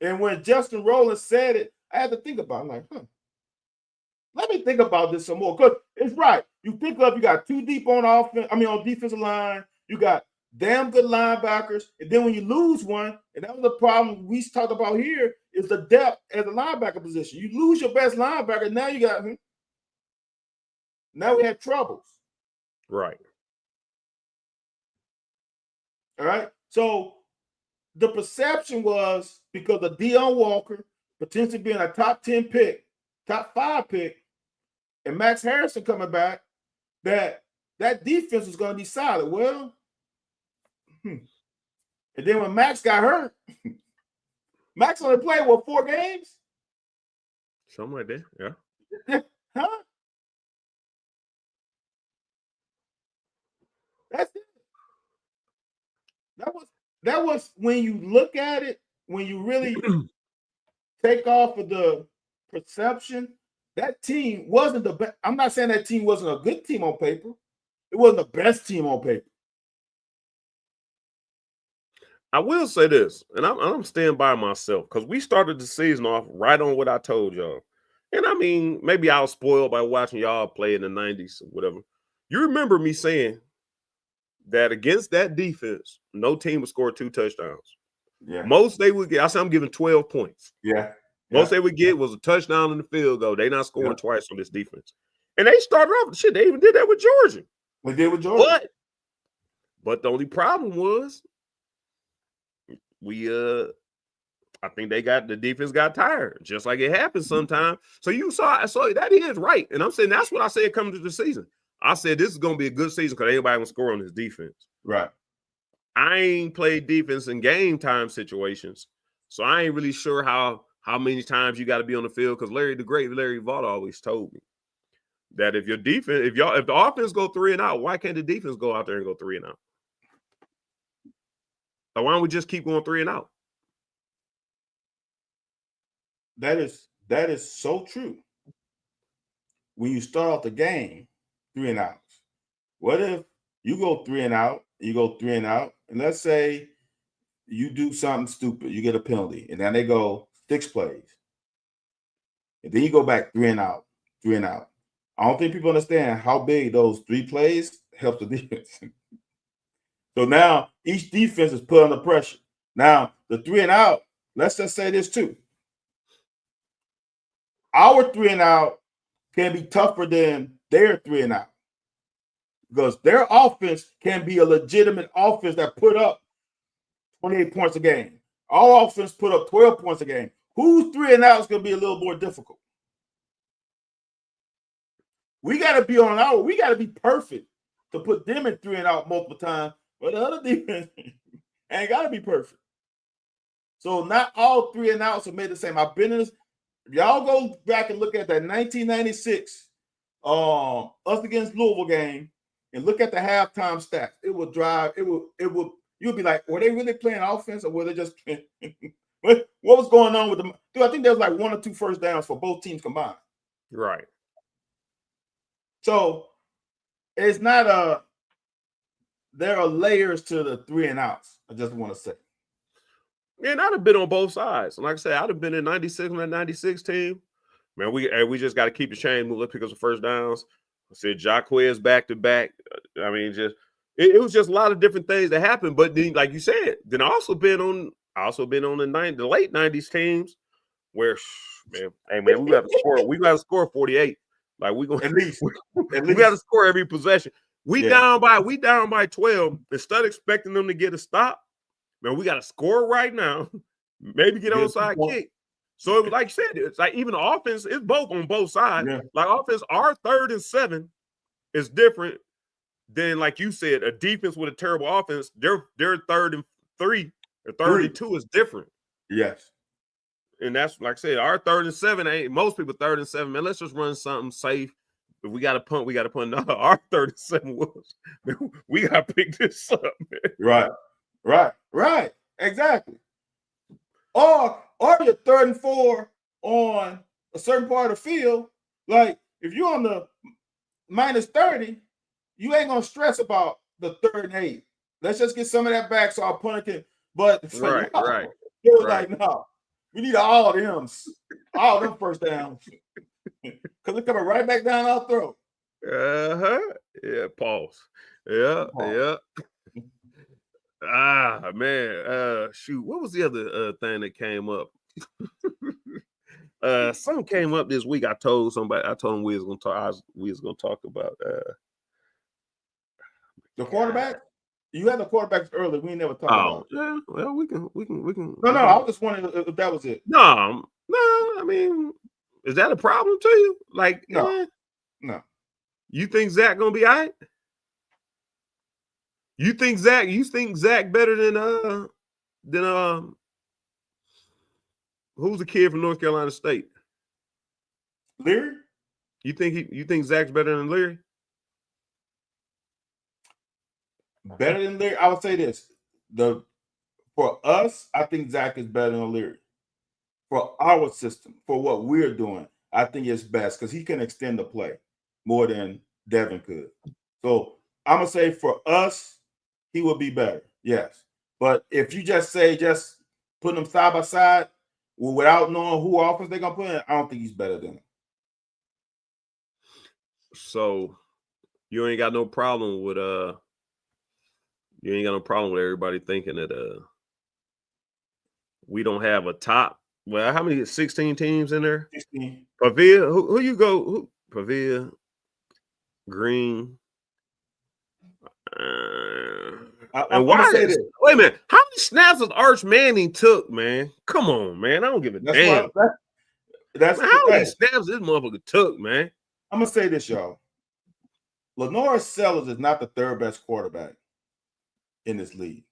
Speaker 2: And when Justin Rowland said it, I had to think about it. I'm like, let me think about this some more. Because it's right. You got too deep on defensive line. You got damn good linebackers. And then when you lose one, and that was the problem we talked about here, is the depth at the linebacker position. You lose your best linebacker, now we have troubles.
Speaker 1: Right.
Speaker 2: All right. So the perception was because of Deion Walker potentially being a top 10 pick, top 5 pick, and Max Harrison coming back, that defense was going to be solid. Well, and then when Max got hurt, Max only played, 4 games?
Speaker 1: Something like that, yeah.
Speaker 2: Huh? That's it. That was when you look at it, when you really take off of the perception, that team wasn't the best. I'm not saying that team wasn't a good team on paper. It wasn't the best team on paper.
Speaker 1: I will say this, and I'm staying by myself, because we started the season off right on what I told y'all. And I mean, maybe I was spoiled by watching y'all play in the 90s or whatever. You remember me saying that against that defense, no team would score 2 touchdowns.
Speaker 2: Yeah.
Speaker 1: Most they would get, I said I'm giving 12 points.
Speaker 2: Yeah.
Speaker 1: Most they would get was a touchdown and a field goal. They not scoring twice on this defense. And they started off, they even did that with Georgia.
Speaker 2: They did with Georgia.
Speaker 1: But the only problem was we I think the defense got tired, just like it happens sometimes. So that is right. And I'm saying that's what I said coming to the season. I said this is gonna be a good season because everybody gonna score on this defense.
Speaker 2: Right.
Speaker 1: I ain't played defense in game time situations, so I ain't really sure how many times you got to be on the field. Because the great Larry Vaught always told me that if the offense go 3 and out, why can't the defense go out there and go 3 and out? So why don't we just keep going 3 and out?
Speaker 2: That is so true. When you start off the game 3 and outs, what if you go 3 and out, and let's say you do something stupid, you get a penalty, and then they go 6 plays, and then you go back 3 and out. I don't think people understand how big those 3 plays help the defense. So now each defense is put under pressure. Now the 3 and out, let's just say this too. Our 3 and out can be tougher than their 3 and out because their offense can be a legitimate offense that put up 28 points a game. Our offense put up 12 points a game. Who's 3 and out is going to be a little more difficult. We got to be on our. We got to be perfect to put them in 3 and out multiple times. But the other defense ain't got to be perfect. So not all 3 and outs are made the same. I've been in this. Y'all go back and look at that 1996 us against Louisville game and look at the halftime stats. It will drive. It will. You'll be like, were they really playing offense or were they just? What was going on with them? Dude, I think there was like 1 or 2 first downs for both teams combined.
Speaker 1: Right.
Speaker 2: So it's not there are layers to the 3 and outs. I just want to say.
Speaker 1: And I'd have been on both sides. Like I said, I'd have been in 96 on that 96 team. Man, we just got to keep the chain moving, pick up some first downs. I said Jacquez back to back. I mean, just it was just a lot of different things that happened. But then, like you said, then I also been on the late 90s teams where we got to score. We got to score 48. Like we going
Speaker 2: at least
Speaker 1: we got to score every possession. We down by 12. Instead of expecting them to get a stop, man, we got to score right now. Maybe get onside kick. So it was like you said, it's like even the offense, it's both on both sides. Yeah. Like offense, our 3rd and 7 is different than, like you said, a defense with a terrible offense. Their 3rd and 3 or 3rd and 2 is different.
Speaker 2: Yes.
Speaker 1: And that's like I said, our 3rd and 7 ain't most people 3rd and 7. Man, let's just run something safe. If we got to punt, we got to punt. No, our 3rd and 7 was we got to pick this up, man.
Speaker 2: Right. Exactly. Or your 3rd and 4 on a certain part of the field. Like if you're on the minus 30, you ain't gonna stress about the 3rd and 8. Let's just get some of that back so our punter can. But
Speaker 1: right.
Speaker 2: It was like, no, we need all them first downs because they're coming right back down our throat.
Speaker 1: Yeah. Pause. Yeah. Ah, man. Shoot. What was the other thing that came up? Something came up this week. I told them we was gonna talk about
Speaker 2: the quarterback. You had the quarterbacks early. We never talked about.
Speaker 1: Yeah. Well, we can.
Speaker 2: No. I was just wondering if that was it.
Speaker 1: No. I mean, is that a problem to you? Like,
Speaker 2: no.
Speaker 1: You think Zach gonna be all right? You think Zach better than who's the kid from North Carolina State?
Speaker 2: Leary?
Speaker 1: You think Zach's better than Leary?
Speaker 2: Better than Leary? I would say this. For us, I think Zach is better than Leary. For our system, for what we're doing, I think it's best because he can extend the play more than Devin could. So I'm gonna say for us, he will be better. Yes. But if you just put them side by side without knowing who offense they're gonna put in, I don't think he's better than him.
Speaker 1: So you ain't got no problem with everybody thinking that we don't have a top. Well, how many 16 teams in there?
Speaker 2: 16.
Speaker 1: Pavia, who you go? Pavia, Green. And why?
Speaker 2: Say this.
Speaker 1: Wait a minute. How many snaps has Arch Manning took, man? Come on, man. I don't give a damn.
Speaker 2: That's
Speaker 1: man, how many snaps this motherfucker took, man?
Speaker 2: I'm gonna say this, y'all. Lenore Sellers is not the third best quarterback in this league.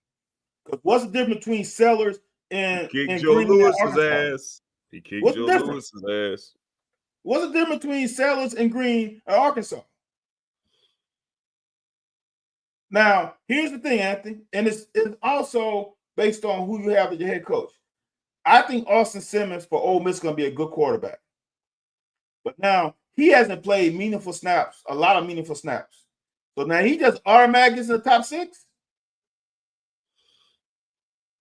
Speaker 2: Because what's the difference between Sellers and
Speaker 1: Joe Lewis's
Speaker 2: ass?
Speaker 1: He kicked Joe Lewis's ass.
Speaker 2: What's the difference between Sellers and Green at Arkansas? Now, here's the thing, Anthony, and it's also based on who you have as your head coach. I think Austin Simmons for Ole Miss is going to be a good quarterback. But now, he hasn't played meaningful snaps, a lot of meaningful snaps. So now he just automatically gets in the top 6?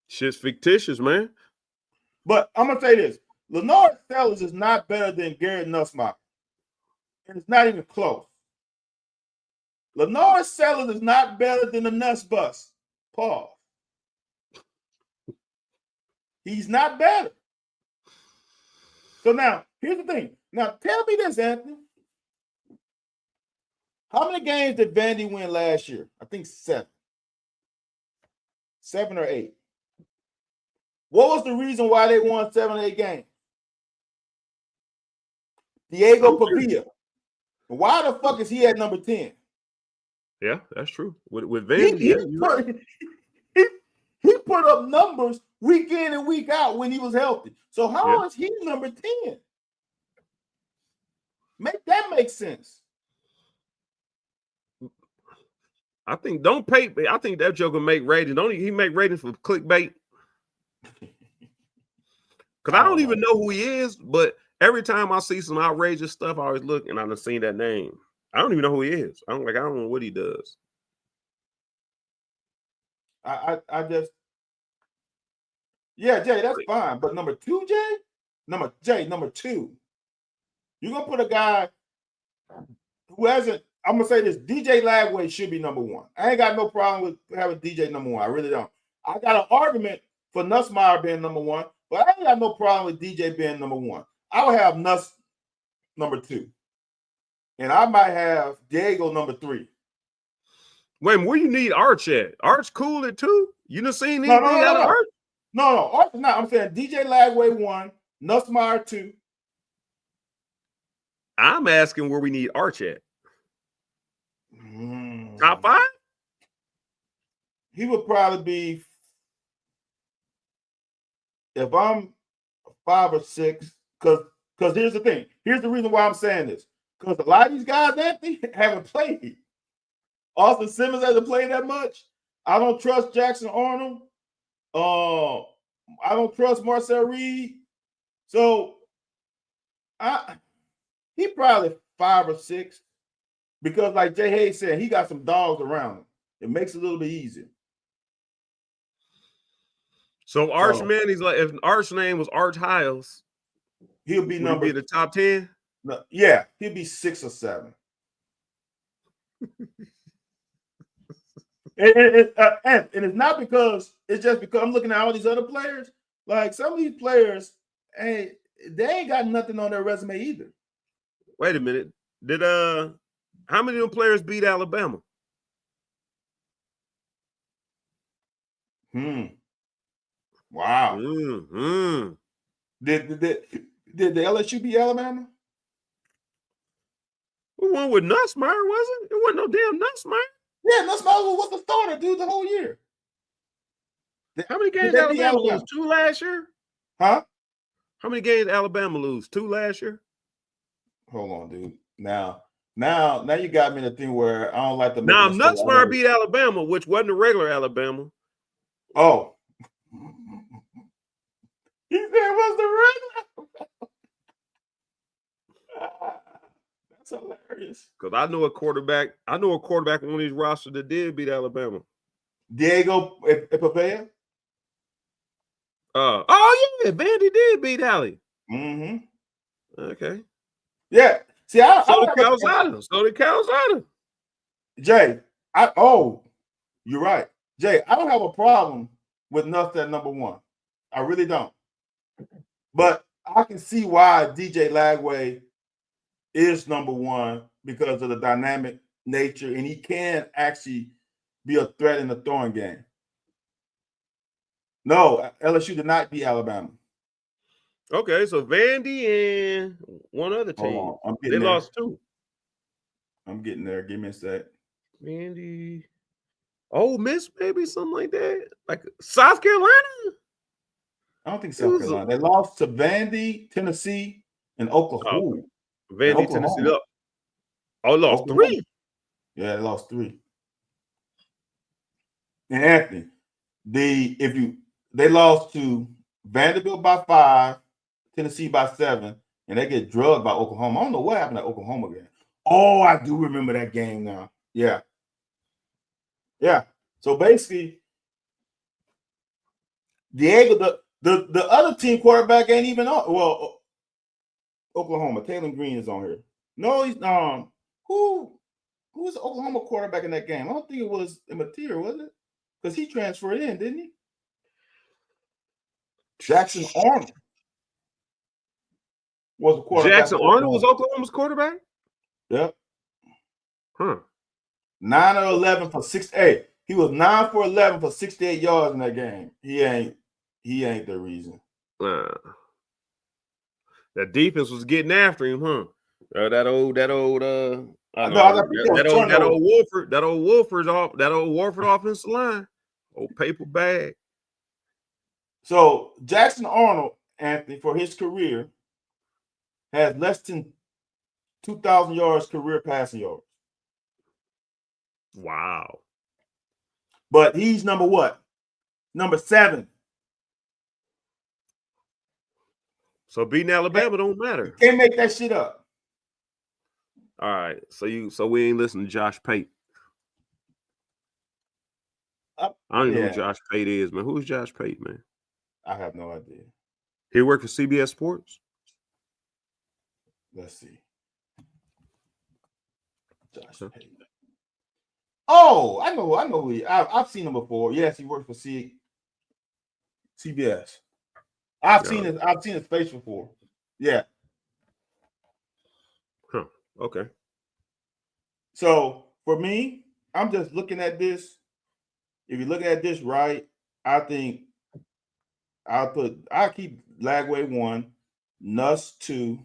Speaker 1: Shit's fictitious, man.
Speaker 2: But I'm going to say this. Lenore Sellers is not better than Garrett Nussmeier. And it's not even close. Lenore Sellers is not better than the Nuss Bus. Pause. He's not better. So now, here's the thing. Now, tell me this, Anthony. How many games did Vandy win last year? I think 7. 7 or 8. What was the reason why they won 7 or 8 games? Diego Papilla. Why the fuck is he at number 10?
Speaker 1: Yeah, that's true. With Vandy,
Speaker 2: he put up numbers week in and week out when he was healthy. So how is he number 10? Make that make sense.
Speaker 1: I think I think that joker make ratings. Don't he make ratings for clickbait? Because I don't even know who he is, but every time I see some outrageous stuff, I always look and I've seen that name. I don't even know who he is. I don't know what he does.
Speaker 2: I just Jay, that's fine. But number 2, Jay? Number 2. You're gonna put a guy who hasn't. I'm gonna say this: DJ Lagway should be number 1. I ain't got no problem with having DJ number 1. I really don't. I got an argument for Nussmeier being number 1, but I ain't got no problem with DJ being number 1. I would have Nuss number 2, and I might have Diego number 3.
Speaker 1: Wait, where you need Arch at? Arch cool at 2? You done seen anything out of Arch?
Speaker 2: No, Arch is not. I'm saying DJ Lagway 1, Nussmeier 2.
Speaker 1: I'm asking where we need Arch at. Top 5?
Speaker 2: He would probably be, if I'm 5 or 6, because here's the thing. Here's the reason why I'm saying this. Because a lot of these guys, Anthony, haven't played. Austin Simmons hasn't played that much. I don't trust Jackson Arnold. I don't trust Marcel Reed. So he probably 5 or 6. Because like Jay Hayes said, he got some dogs around him. It makes it a little bit easier.
Speaker 1: So Arch Manning's like, if Arch's name was Arch Hiles,
Speaker 2: he'll be number
Speaker 1: in the top 10.
Speaker 2: No, yeah, he'll be 6 or 7. and it's not because it's just because I'm looking at all these other players. Like some of these players, hey, they ain't got nothing on their resume either.
Speaker 1: Wait a minute. Did how many of them players beat Alabama?
Speaker 2: Wow. Did the LSU beat Alabama?
Speaker 1: We won with Nussmeier, wasn't it? It wasn't no damn Nussmeier.
Speaker 2: Yeah, Nussmeier was the starter, dude, the whole year.
Speaker 1: How many games did Alabama lose? 2 last year?
Speaker 2: Huh?
Speaker 1: How many games did Alabama lose? 2 last year?
Speaker 2: Hold on, dude. Now you got me in the thing where I don't like the.
Speaker 1: Now Nussmeier beat Alabama, which wasn't a regular Alabama.
Speaker 2: Oh. He said it was the regular. That's hilarious.
Speaker 1: Because I know a quarterback on one of these rosters that did beat Alabama.
Speaker 2: Diego Papilla?
Speaker 1: Oh yeah, Vandy did beat Alley. Okay.
Speaker 2: Yeah. See,
Speaker 1: so did Calzada.
Speaker 2: Jay, you're right. Jay, I don't have a problem with Nuss at number 1. I really don't. But I can see why DJ Lagway is number 1 because of the dynamic nature, and he can actually be a threat in the throwing game. No, LSU did not beat Alabama.
Speaker 1: Okay, so Vandy and one other team.
Speaker 2: Hold on,
Speaker 1: They lost 2.
Speaker 2: I'm getting there. Give me a sec.
Speaker 1: Vandy, Ole Miss, maybe something like that. Like South Carolina.
Speaker 2: I don't think South Carolina. They lost to Vandy, Tennessee, and Oklahoma.
Speaker 1: Vandy, Tennessee. Oh, lost
Speaker 2: Oklahoma.
Speaker 1: 3.
Speaker 2: Yeah, they lost 3. And Anthony, they lost to Vanderbilt by 5, Tennessee by 7, and they get drugged by Oklahoma. I don't know what happened at Oklahoma game. Oh, I do remember that game now. Yeah. So basically, Diego, the other team quarterback ain't even on. Well, Oklahoma, Taylor Green is on here. No, he's who was the Oklahoma quarterback in that game? I don't think it was Immaterial, was it? Because he transferred in, didn't he? Jackson Arnold was a quarterback.
Speaker 1: Jackson Arnold was Oklahoma's quarterback?
Speaker 2: Yep.
Speaker 1: Huh.
Speaker 2: 9 or 11 for 68. He was 9 for 11 for 68 yards in that game. He ain't the reason.
Speaker 1: That defense was getting after him, huh? That old Wolford offensive line. Old paper bag.
Speaker 2: So Jackson Arnold, Anthony, for his career, has less than 2,000 yards career passing yards.
Speaker 1: Wow.
Speaker 2: But he's number what? Number 7.
Speaker 1: So beating Alabama don't matter.
Speaker 2: You can't make that shit up.
Speaker 1: All right. So we ain't listening to Josh Pate. I don't even know who Josh Pate is, man. Who's Josh Pate, man?
Speaker 2: I have no idea.
Speaker 1: He worked for CBS Sports?
Speaker 2: Let's see. Josh Pate. Oh, I know who he. I've seen him before. Yes, he worked for CBS. I've seen his face before. Yeah.
Speaker 1: Huh. Okay.
Speaker 2: So for me, I'm just looking at this. If you're looking at this right, I think I'll keep Lagway 1, Nuss 2,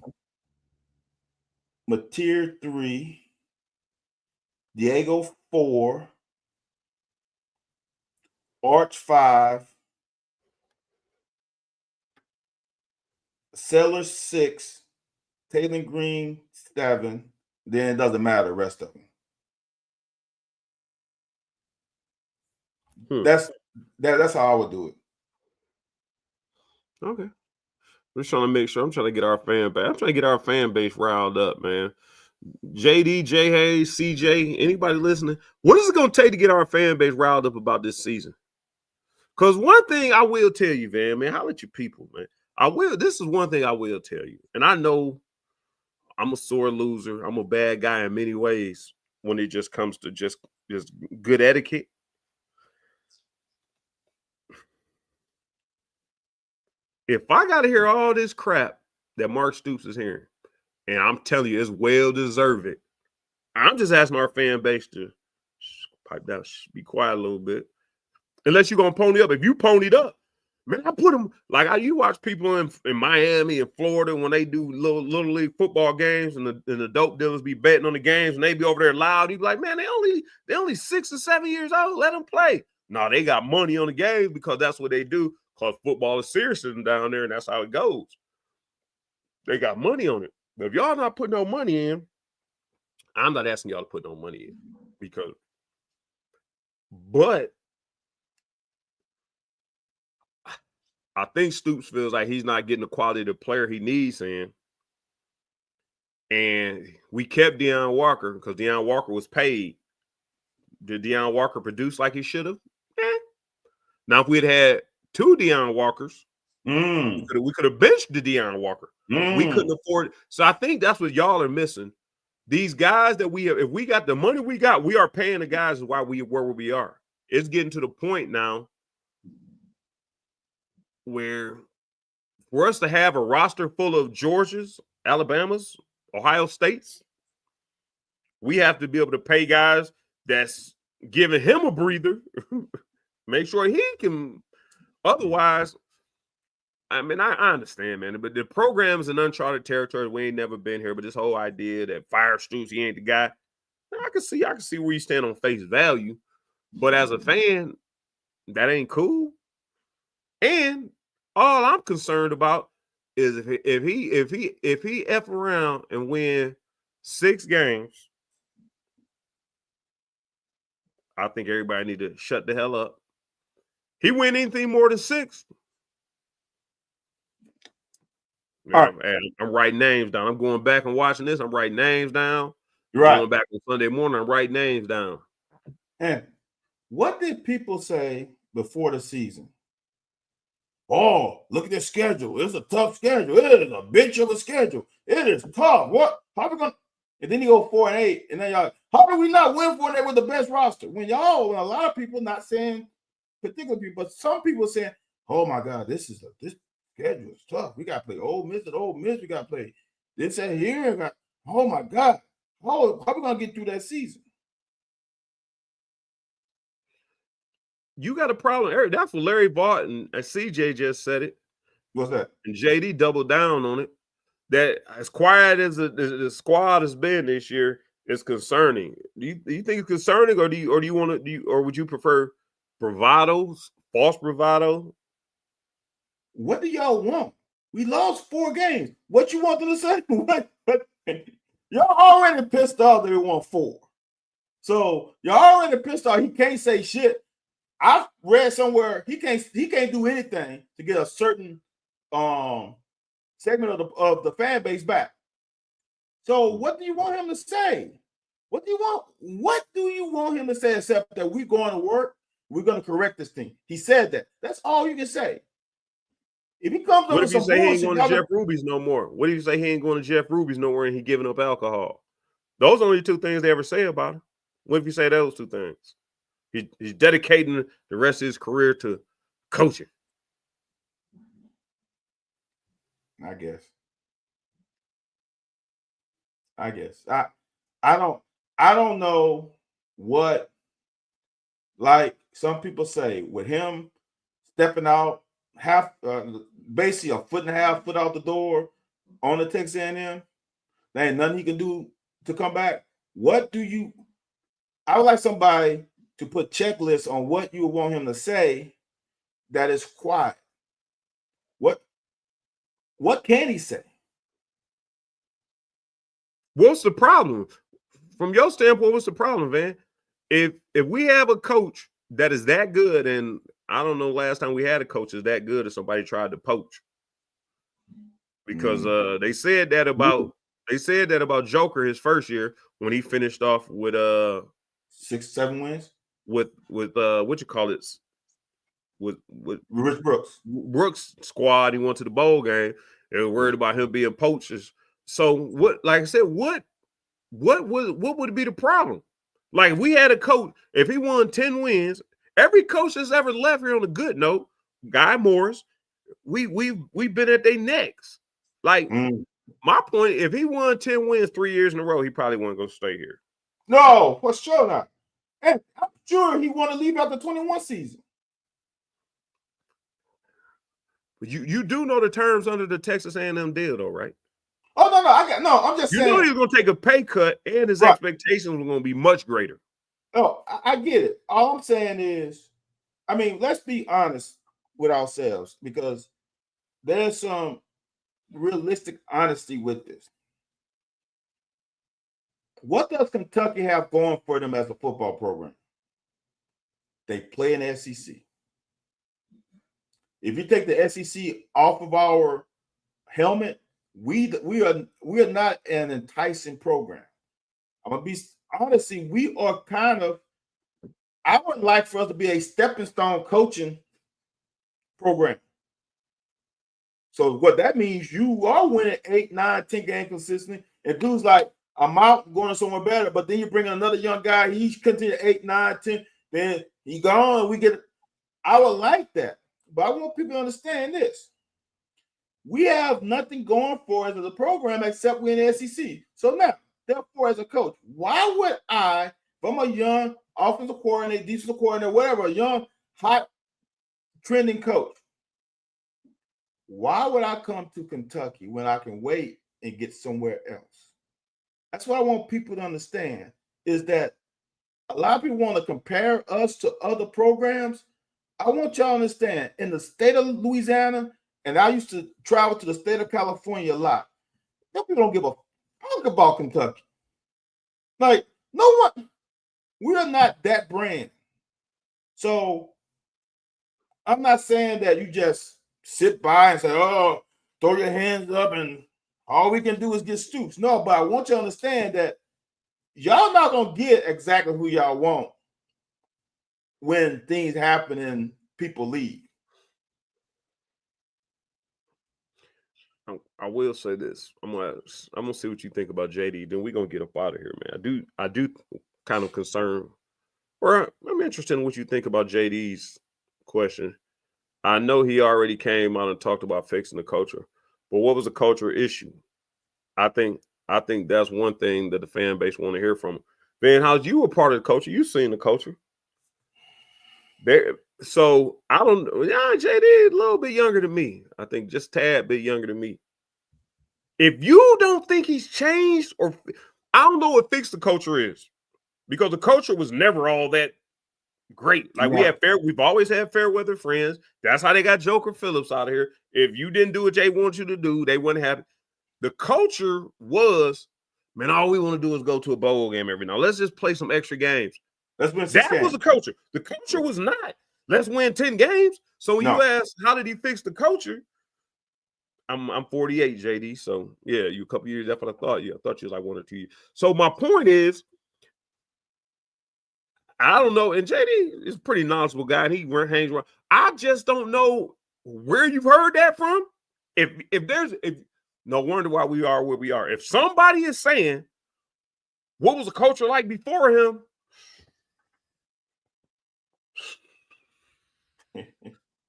Speaker 2: Mateer 3, Diego 4, Arch 5, Sellers 6, Taylor Green 7. Then it doesn't matter the rest of them. That's how I would do it.
Speaker 1: Okay. I'm just trying to make sure. I'm trying to get our fan base. I'm trying to get our fan base riled up, man. JD, J Hayes, CJ, anybody listening? What is it going to take to get our fan base riled up about this season? Because one thing I will tell you, man, holla at your people, man. This is one thing I will tell you. And I know I'm a sore loser. I'm a bad guy in many ways when it just comes to just good etiquette. If I got to hear all this crap that Mark Stoops is hearing, and I'm telling you, it's well deserved, I'm just asking our fan base to pipe down, be quiet a little bit. Unless you're going to pony up. If you ponied up, man, I put them, like you watch people in Miami and Florida when they do little league football games and the dope dealers be betting on the games and they be over there loud. You be like, man, they only 6 or 7 years old. Let them play. No, they got money on the games because that's what they do. Because football is serious down there, and that's how it goes. They got money on it. But if y'all not putting no money in, I'm not asking y'all to put no money in but I think Stoops feels like he's not getting the quality of the player he needs in. And we kept Deion Walker because Deion Walker was paid. Did Deion Walker produce like he should have? Now, if we'd had 2 Deion Walkers, we could have benched the Deion Walker. We couldn't afford it. So I think that's what y'all are missing. These guys that we have, if we got the money we got, we are paying the guys where we are. It's getting to the point now where for us to have a roster full of Georgias, Alabamas, Ohio States, we have to be able to pay guys that's giving him a breather. Make sure he can. Otherwise, I mean, I understand, man, but the program is an uncharted territory. We ain't never been here, but this whole idea that fire Stoops, he ain't the guy. I can see where you stand on face value, but as a fan, that ain't cool. And all I'm concerned about is if he F around and win 6 games, I think everybody need to shut the hell up. He win anything more than 6.
Speaker 2: All
Speaker 1: right. I'm writing names down. I'm going back and watching this. I'm writing names down.
Speaker 2: Right.
Speaker 1: Going back on Sunday morning, I'm writing names down.
Speaker 2: And what did people say before the season? Oh, look at this schedule. It's a tough schedule. It is a bitch of a schedule. It is tough. What? How we gonna? And then you go 4-8, and then y'all, how do we not win 4-8 with the best roster? When a lot of people, not saying particular people, but some people saying, oh my God, this schedule is tough. We got to play Ole Miss at Ole Miss. We got to play this at here. Oh my God. How we gonna get through that season?
Speaker 1: You got a problem, Eric. That's what Larry Vaught and CJ just said it.
Speaker 2: What's that?
Speaker 1: And JD doubled down on it. That as quiet as the squad has been this year is concerning. Do you think it's concerning, or would you prefer bravado, false bravado?
Speaker 2: What do y'all want? We lost 4 games. What you want them to say? What? Y'all already pissed off that we won 4. So y'all already pissed off. He can't say shit. I read somewhere he can't do anything to get a certain segment of the fan base back. So what do you want him to say? What do you want him to say except that we're going to work, we're going to correct this thing? He said that. That's all you can say. If he comes up
Speaker 1: What
Speaker 2: with
Speaker 1: if you
Speaker 2: some
Speaker 1: say he
Speaker 2: bullshit,
Speaker 1: ain't going to Jeff Ruby's no more? What if you say he ain't going to Jeff Ruby's no more and he giving up alcohol? Those are only 2 things they ever say about him. What if you say those 2 things? He's dedicating the rest of his career to coaching.
Speaker 2: I guess. I don't know what, like some people say, with him stepping out basically a 1.5 foot out the door on the Texas A&M, there ain't nothing he can do to come back. I would like somebody to put checklists on what you want him to say that is quiet. What can he say?
Speaker 1: What's the problem? From your standpoint, what's the problem, man? If we have a coach that is that good, and I don't know last time we had a coach is that good, or somebody tried to poach, because they said that about Joker his first year when he finished off with
Speaker 2: 6-7 wins
Speaker 1: with what you call it, with
Speaker 2: Rich
Speaker 1: Brooks squad. He went to the bowl game. They were worried about him being poachers. So what? Like I said, what would be the problem? Like if we had a coach, if he won 10 wins, every coach that's ever left here on a good note, Guy Morris, we've been at their necks. Like my point, if he won 10 wins 3 years in a row, he probably wasn't going to stay here.
Speaker 2: No, for sure not. And I'm sure he want to leave after 21 season.
Speaker 1: But you do know the terms under the Texas A&M deal, though, right?
Speaker 2: Oh no! I'm just saying.
Speaker 1: You know he was going to take a pay cut, and his expectations were going to be much greater.
Speaker 2: No, I get it. All I'm saying is, I mean, let's be honest with ourselves, because there's some realistic honesty with this. What does Kentucky have going for them as a football program? They play in the SEC. If you take the SEC off of our helmet, we are not an enticing program. I'm gonna be honestly, we are kind of. I would like for us to be a stepping stone coaching program. So what that means, you are winning 8, 9, 10 games consistently, and dudes like, I'm out going somewhere better, but then you bring another young guy, he continue 8, 9, 10, then he gone. I would like that, but I want people to understand this. We have nothing going for us as a program except we're in the SEC. So now, therefore, as a coach, why would I, if I'm a young offensive coordinator, defensive coordinator, whatever, a young, hot, trending coach. Why would I come to Kentucky when I can wait and get somewhere else? That's what I want people to understand, is that a lot of people want to compare us to other programs. I want y'all to understand, in the state of Louisiana, and I used to travel to the state of California a lot, people don't give a fuck about Kentucky. Like, no one, we are not that brand. So I'm not saying that you just sit by and say, oh, throw your hands up and all we can do is get Stoops. No, but I want you to understand that y'all not going to get exactly who y'all want when things happen and people leave.
Speaker 1: I will say this. I'm gonna see what you think about JD. Then we're gonna get up out of here, man. I do kind of concern, or I'm interested in what you think about JD's question. I know he already came out and talked about fixing the culture, but what was the cultural issue? I think that's one thing that the fan base want to hear from him. Van House, you were part of the culture. You've seen the culture. There, so I don't know. Yeah, JD is a little bit younger than me. I think just a tad bit younger than me. If you don't think he's changed, or I don't know what fix the culture is, because the culture was never all that great. Like we've always had fair weather friends. That's how they got Joker Phillips out of here. If you didn't do what Jay wanted you to do, they wouldn't have it. The culture was, man, all we want to do is go to a bowl game every now. Let's just play some extra games. That was the culture. The culture was not, let's win 10 games. So when you ask, how did he fix the culture? I'm 48, JD. So yeah, you a couple years after I thought. Yeah, I thought you was like 1 or 2 years. So my point is, I don't know. And JD is a pretty knowledgeable guy, and he hangs around. I just don't know where you've heard that from. If no wonder why we are where we are. If somebody is saying, what was the culture like before him?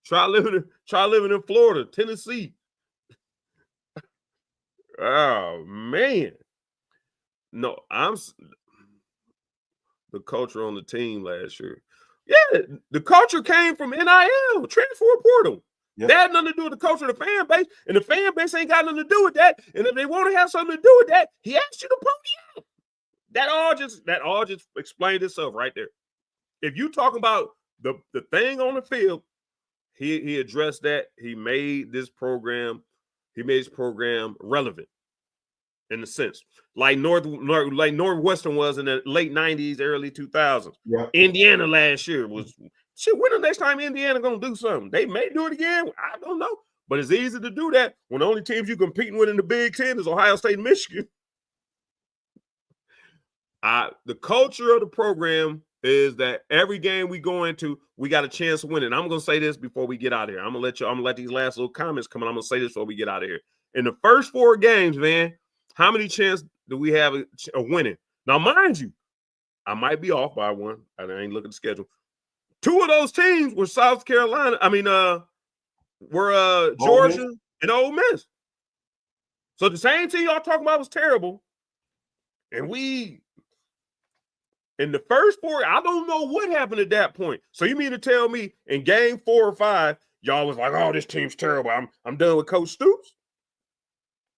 Speaker 1: Try living in Florida, Tennessee. Oh man. No, the culture on the team last year. Yeah, the culture came from NIL, transfer portal. Yep. That had nothing to do with the culture of the fan base, and the fan base ain't got nothing to do with that. And if they want to have something to do with that, he asked you to pony up. That all just explained itself right there. If you talking about the thing on the field, he addressed that. He made this program relevant in a sense, like Northwestern was in the late 90s, early 2000s.
Speaker 2: Yeah.
Speaker 1: Indiana last year was shit. When the next time Indiana gonna do something? They may do it again. I don't know, but it's easy to do that when the only teams you competing with in the Big Ten is Ohio State and Michigan. The culture of the program is that every game we go into, we got a chance to win it. And I'm gonna say this before we get out of here. I'm gonna let these last little comments come in. I'm gonna say this before we get out of here. In the first 4 games, man, how many chances do we have of winning? Now, mind you, I might be off by one. I ain't looking at the schedule. 2 of those teams were South Carolina. Were Georgia and Ole Miss. So the same team y'all talking about was terrible. And we, in the first 4, I don't know what happened at that point. So you mean to tell me in game 4 or 5, y'all was like, oh, this team's terrible. I'm done with Coach Stoops.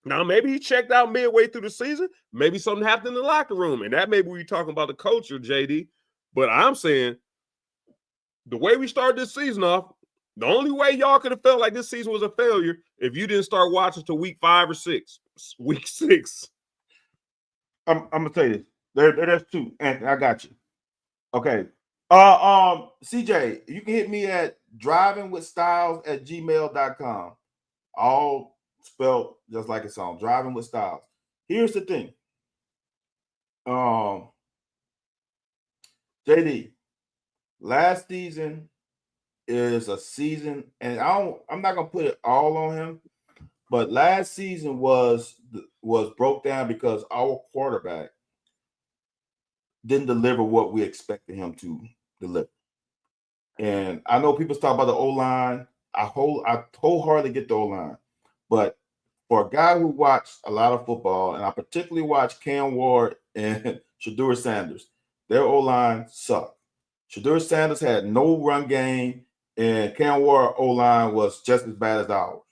Speaker 1: Now, maybe he checked out midway through the season. Maybe something happened in the locker room. And that maybe we're talking about the culture, JD. But I'm saying the way we started this season off, the only way y'all could have felt like this season was a failure if you didn't start watching till week 5 or 6. Week 6.
Speaker 2: I'm going to tell you this. There's 2. Anthony, I got you. Okay. CJ, you can hit me at drivingwithstyles@gmail.com. All spelled just like it sounds. Driving with Styles. Here's the thing. JD, last season is a season, and I'm not gonna put it all on him, but last season was broke down because our quarterback didn't deliver what we expected him to deliver. And I know people talk about the O-line. I wholeheartedly get the O-line. But for a guy who watched a lot of football, and I particularly watched Cam Ward and Shedeur Sanders, their O-line sucked. Shadur Sanders had no run game, and Cam Ward O-line was just as bad as ours.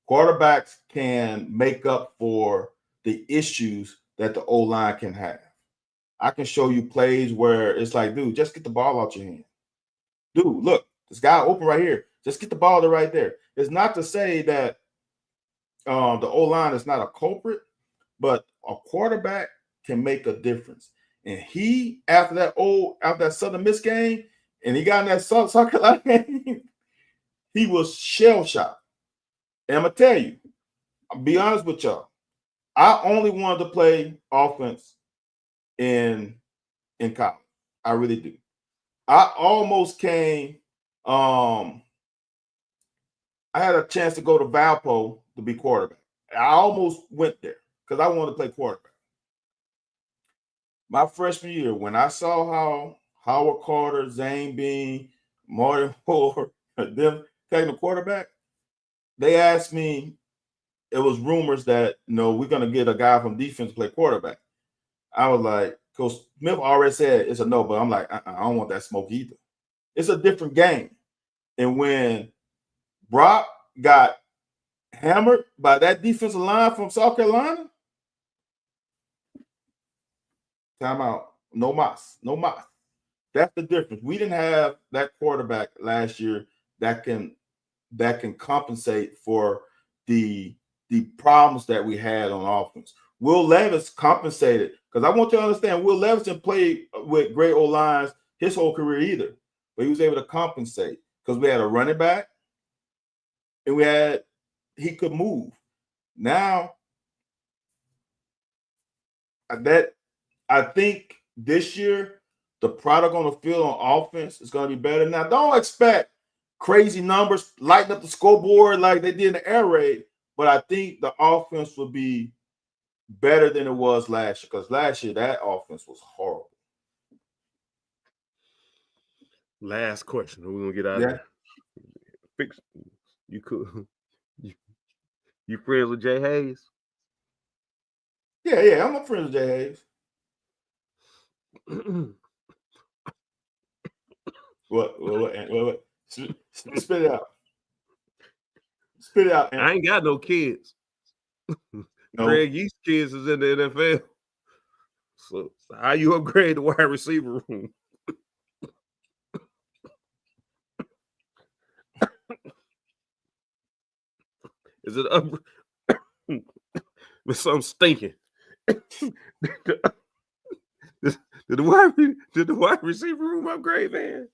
Speaker 2: Quarterbacks can make up for the issues that the O-line can have. I can show you plays where it's like, dude, just get the ball out your hand. Dude, look, this guy open right here. Just get the ball to right there. It's not to say that the O-line is not a culprit, but a quarterback can make a difference. And he, after that Southern Miss game, and he got in that South Carolina game, he was shell-shocked. And I'm gonna tell you, I'll be honest with y'all. I only wanted to play offense in college. I really do. I almost came. I had a chance to go to Valpo to be quarterback. I almost went there because I wanted to play quarterback. My freshman year, when I saw how Howard Carter, Zane Bean, Martin Moore, them taking the quarterback, they asked me. It was rumors that we're gonna get a guy from defense to play quarterback. I was like, Coach Smith already said it's a no, but I'm like, I don't want that smoke either. It's a different game. And when Brock got hammered by that defensive line from South Carolina, timeout. No mas. No mas. That's the difference. We didn't have that quarterback last year that can compensate for the problems that we had on offense. Will Levis compensated, because I want you to understand Will Levis didn't play with great O-lines his whole career either, but he was able to compensate because we had a running back and he could move. Now that I think this year the product on the field on offense is going to be better. Now don't expect crazy numbers, lighting up the scoreboard like they did in the air raid, but I think the offense will be better than it was last year, because last year that offense was horrible.
Speaker 1: Last question. We're gonna get out of here. Fix. You could. You friends with Jay Hayes?
Speaker 2: Yeah. I'm a friend with Jay Hayes. What? Spit it out. Spit it out.
Speaker 1: I ain't got no kids. Greg Yeast kids is in the NFL. So how you upgrade the wide receiver room? Is it up with something stinking? Did the wide receiver room upgrade, man?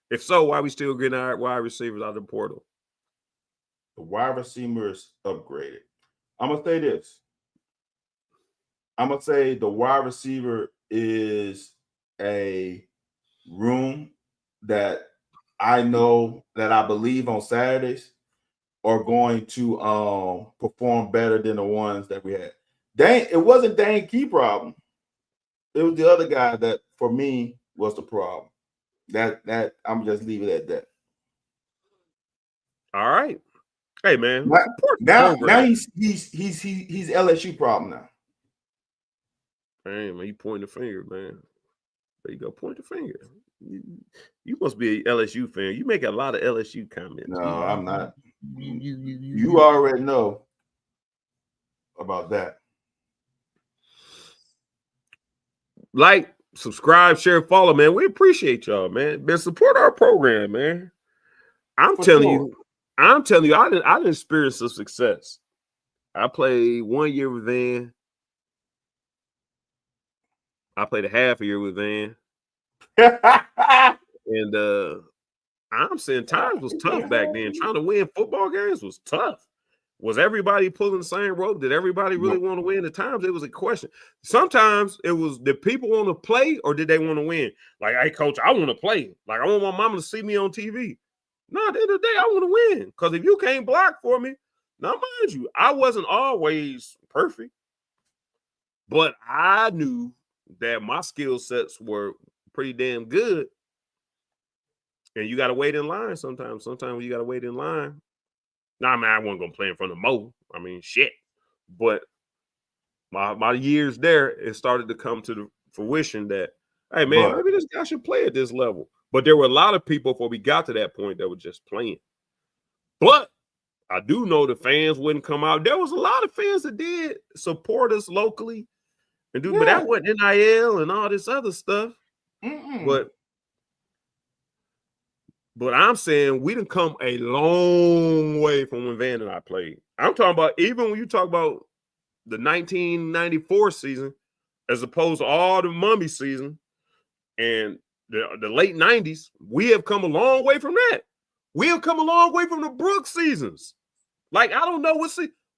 Speaker 1: If so, why we still getting our wide receivers out of the portal?
Speaker 2: The wide receivers upgraded. I'm gonna say this. I'm gonna say the wide receiver is a room that I know that I believe on Saturdays are going to perform better than the ones that we had. It wasn't Dane Key problem. It was the other guy that for me was the problem. That I'm just leave it at that.
Speaker 1: All right. Hey man.
Speaker 2: Now he's LSU problem now.
Speaker 1: Hey man, you point the finger, man. There you go, point the finger. You must be an LSU fan. You make a lot of LSU comments.
Speaker 2: No, I'm not. You already know about that.
Speaker 1: Like, subscribe, share, follow, man. We appreciate y'all, man. Support our program, man. I'm telling you, I didn't experience some success. I played 1 year with Van. I played a half a year with Van. And I'm saying times was tough back then. Trying to win football games was tough. Was everybody pulling the same rope? Did everybody really want to win? At times it was a question. Sometimes it was, did people want to play or did they want to win? Like, hey, coach, I want to play. Like, I want my mama to see me on TV. No, at the end of the day, I want to win. Because if you can't block for me, now mind you, I wasn't always perfect. But I knew that my skill sets were pretty damn good. And you got to wait in line sometimes. Sometimes you got to wait in line. Nah, man, I wasn't going to play in front of Mo. I mean, shit. But my years there, it started to come to the fruition that, hey man,
Speaker 2: But
Speaker 1: maybe this guy should play at this level. But there were a lot of people before we got to that point that were just playing. But I do know the fans wouldn't come out. There was a lot of fans that did support us locally and do, but that wasn't NIL and all this other stuff. But I'm saying we done come a long way from when Van and I played. I'm talking about even when you talk about the 1994 season, as opposed to all the Mummy season and the late 90s, we have come a long way from that. We have come a long way from the Brooks seasons. Like, I don't know what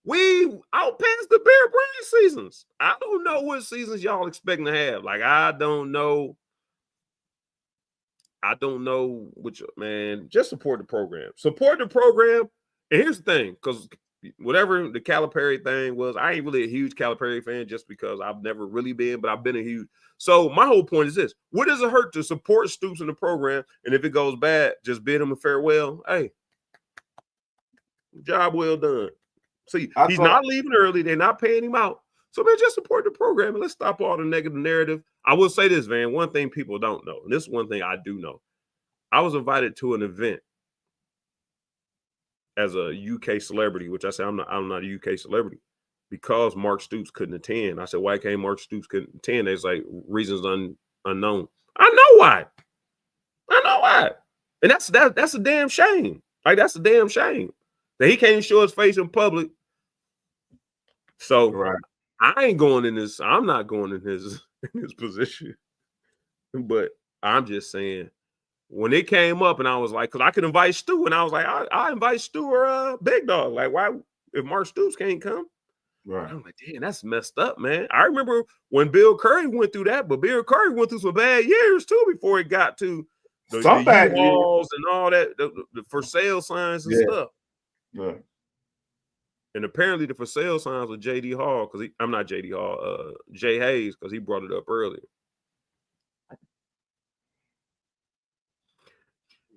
Speaker 1: we outpassed the Bear Bryant seasons. I don't know what seasons y'all expecting to have. Like, I don't know which, man, just support the program. Support the program. And here's the thing, because whatever the Calipari thing was, I ain't really a huge Calipari fan just because I've never really been, but I've been a huge. So my whole point is this: what does it hurt to support Stoops in the program? And if it goes bad, just bid him a farewell. Hey, job well done. See, he's not leaving early. They're not paying him out. So, man, just support the program and let's stop all the negative narrative. I will say this, Van. One thing people don't know, and this is one thing I do know. I was invited to an event as a UK celebrity, which I said I'm not a UK celebrity because Mark Stoops couldn't attend. I said, why can't Mark Stoops couldn't attend? It's like reasons unknown. I know why. And that's a damn shame. Like, that's a damn shame that he can't even show his face in public. So I ain't going in this. I'm not going in his position. But I'm just saying, when it came up and I was like, because I could invite Stu, and I was like, I invite Stu or Big Dog. Like, why, if Mark Stoops can't come? Right. I'm like, damn, that's messed up, man. I remember when Bill Curry went through that, but Bill Curry went through some bad years too before it got to the U-Hauls and all that, the for sale signs and stuff. Yeah. And apparently the for sale signs were J.D. Hall, because I'm not J.D. Hall, Jay Hayes, because he brought it up earlier.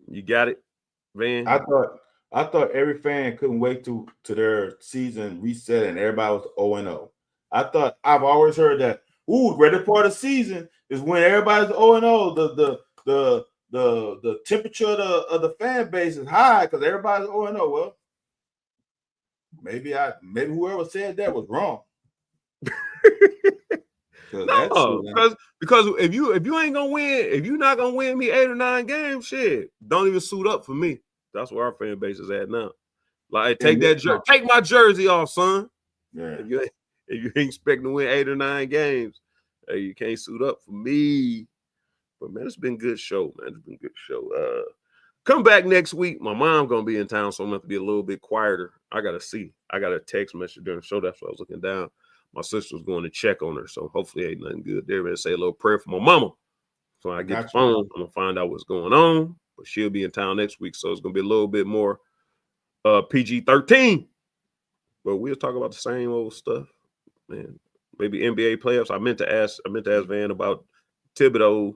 Speaker 1: You got it, Van?
Speaker 2: I thought every fan couldn't wait to their season reset and everybody was 0-0. I've always heard that. Ready part of the season is when everybody's 0-0. The temperature of the fan base is high because everybody's 0-0. Well, maybe whoever said that was wrong.
Speaker 1: No, because if you ain't gonna win, if you're not gonna win me 8 or 9 games, shit, don't even suit up for me. That's where our fan base is at now. Like, take my jersey off, son. Yeah. If you ain't expecting to win 8 or 9 games, hey, you can't suit up for me. But man, it's been a good show, man. It's been a good show. Come back next week. My mom gonna be in town, so I'm gonna have to be a little bit quieter. I got a text message during the show. That's why I was looking down. My sister's going to check on her, so hopefully ain't nothing good there. But say a little prayer for my mama. So when I get the phone, I'm gonna find out what's going on. But she'll be in town next week, so it's gonna be a little bit more PG-13. But we'll talk about the same old stuff, man. Maybe NBA playoffs. I meant to ask Van about Thibodeau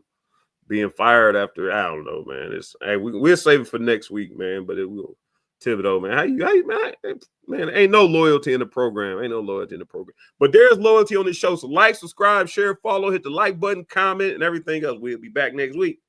Speaker 1: being fired after, I don't know, man. We'll save it for next week, man. But it will. Thibodeau, man. How you man, ain't no loyalty in the program. But there's loyalty on this show. So like, subscribe, share, follow, hit the like button, comment, and everything else. We'll be back next week.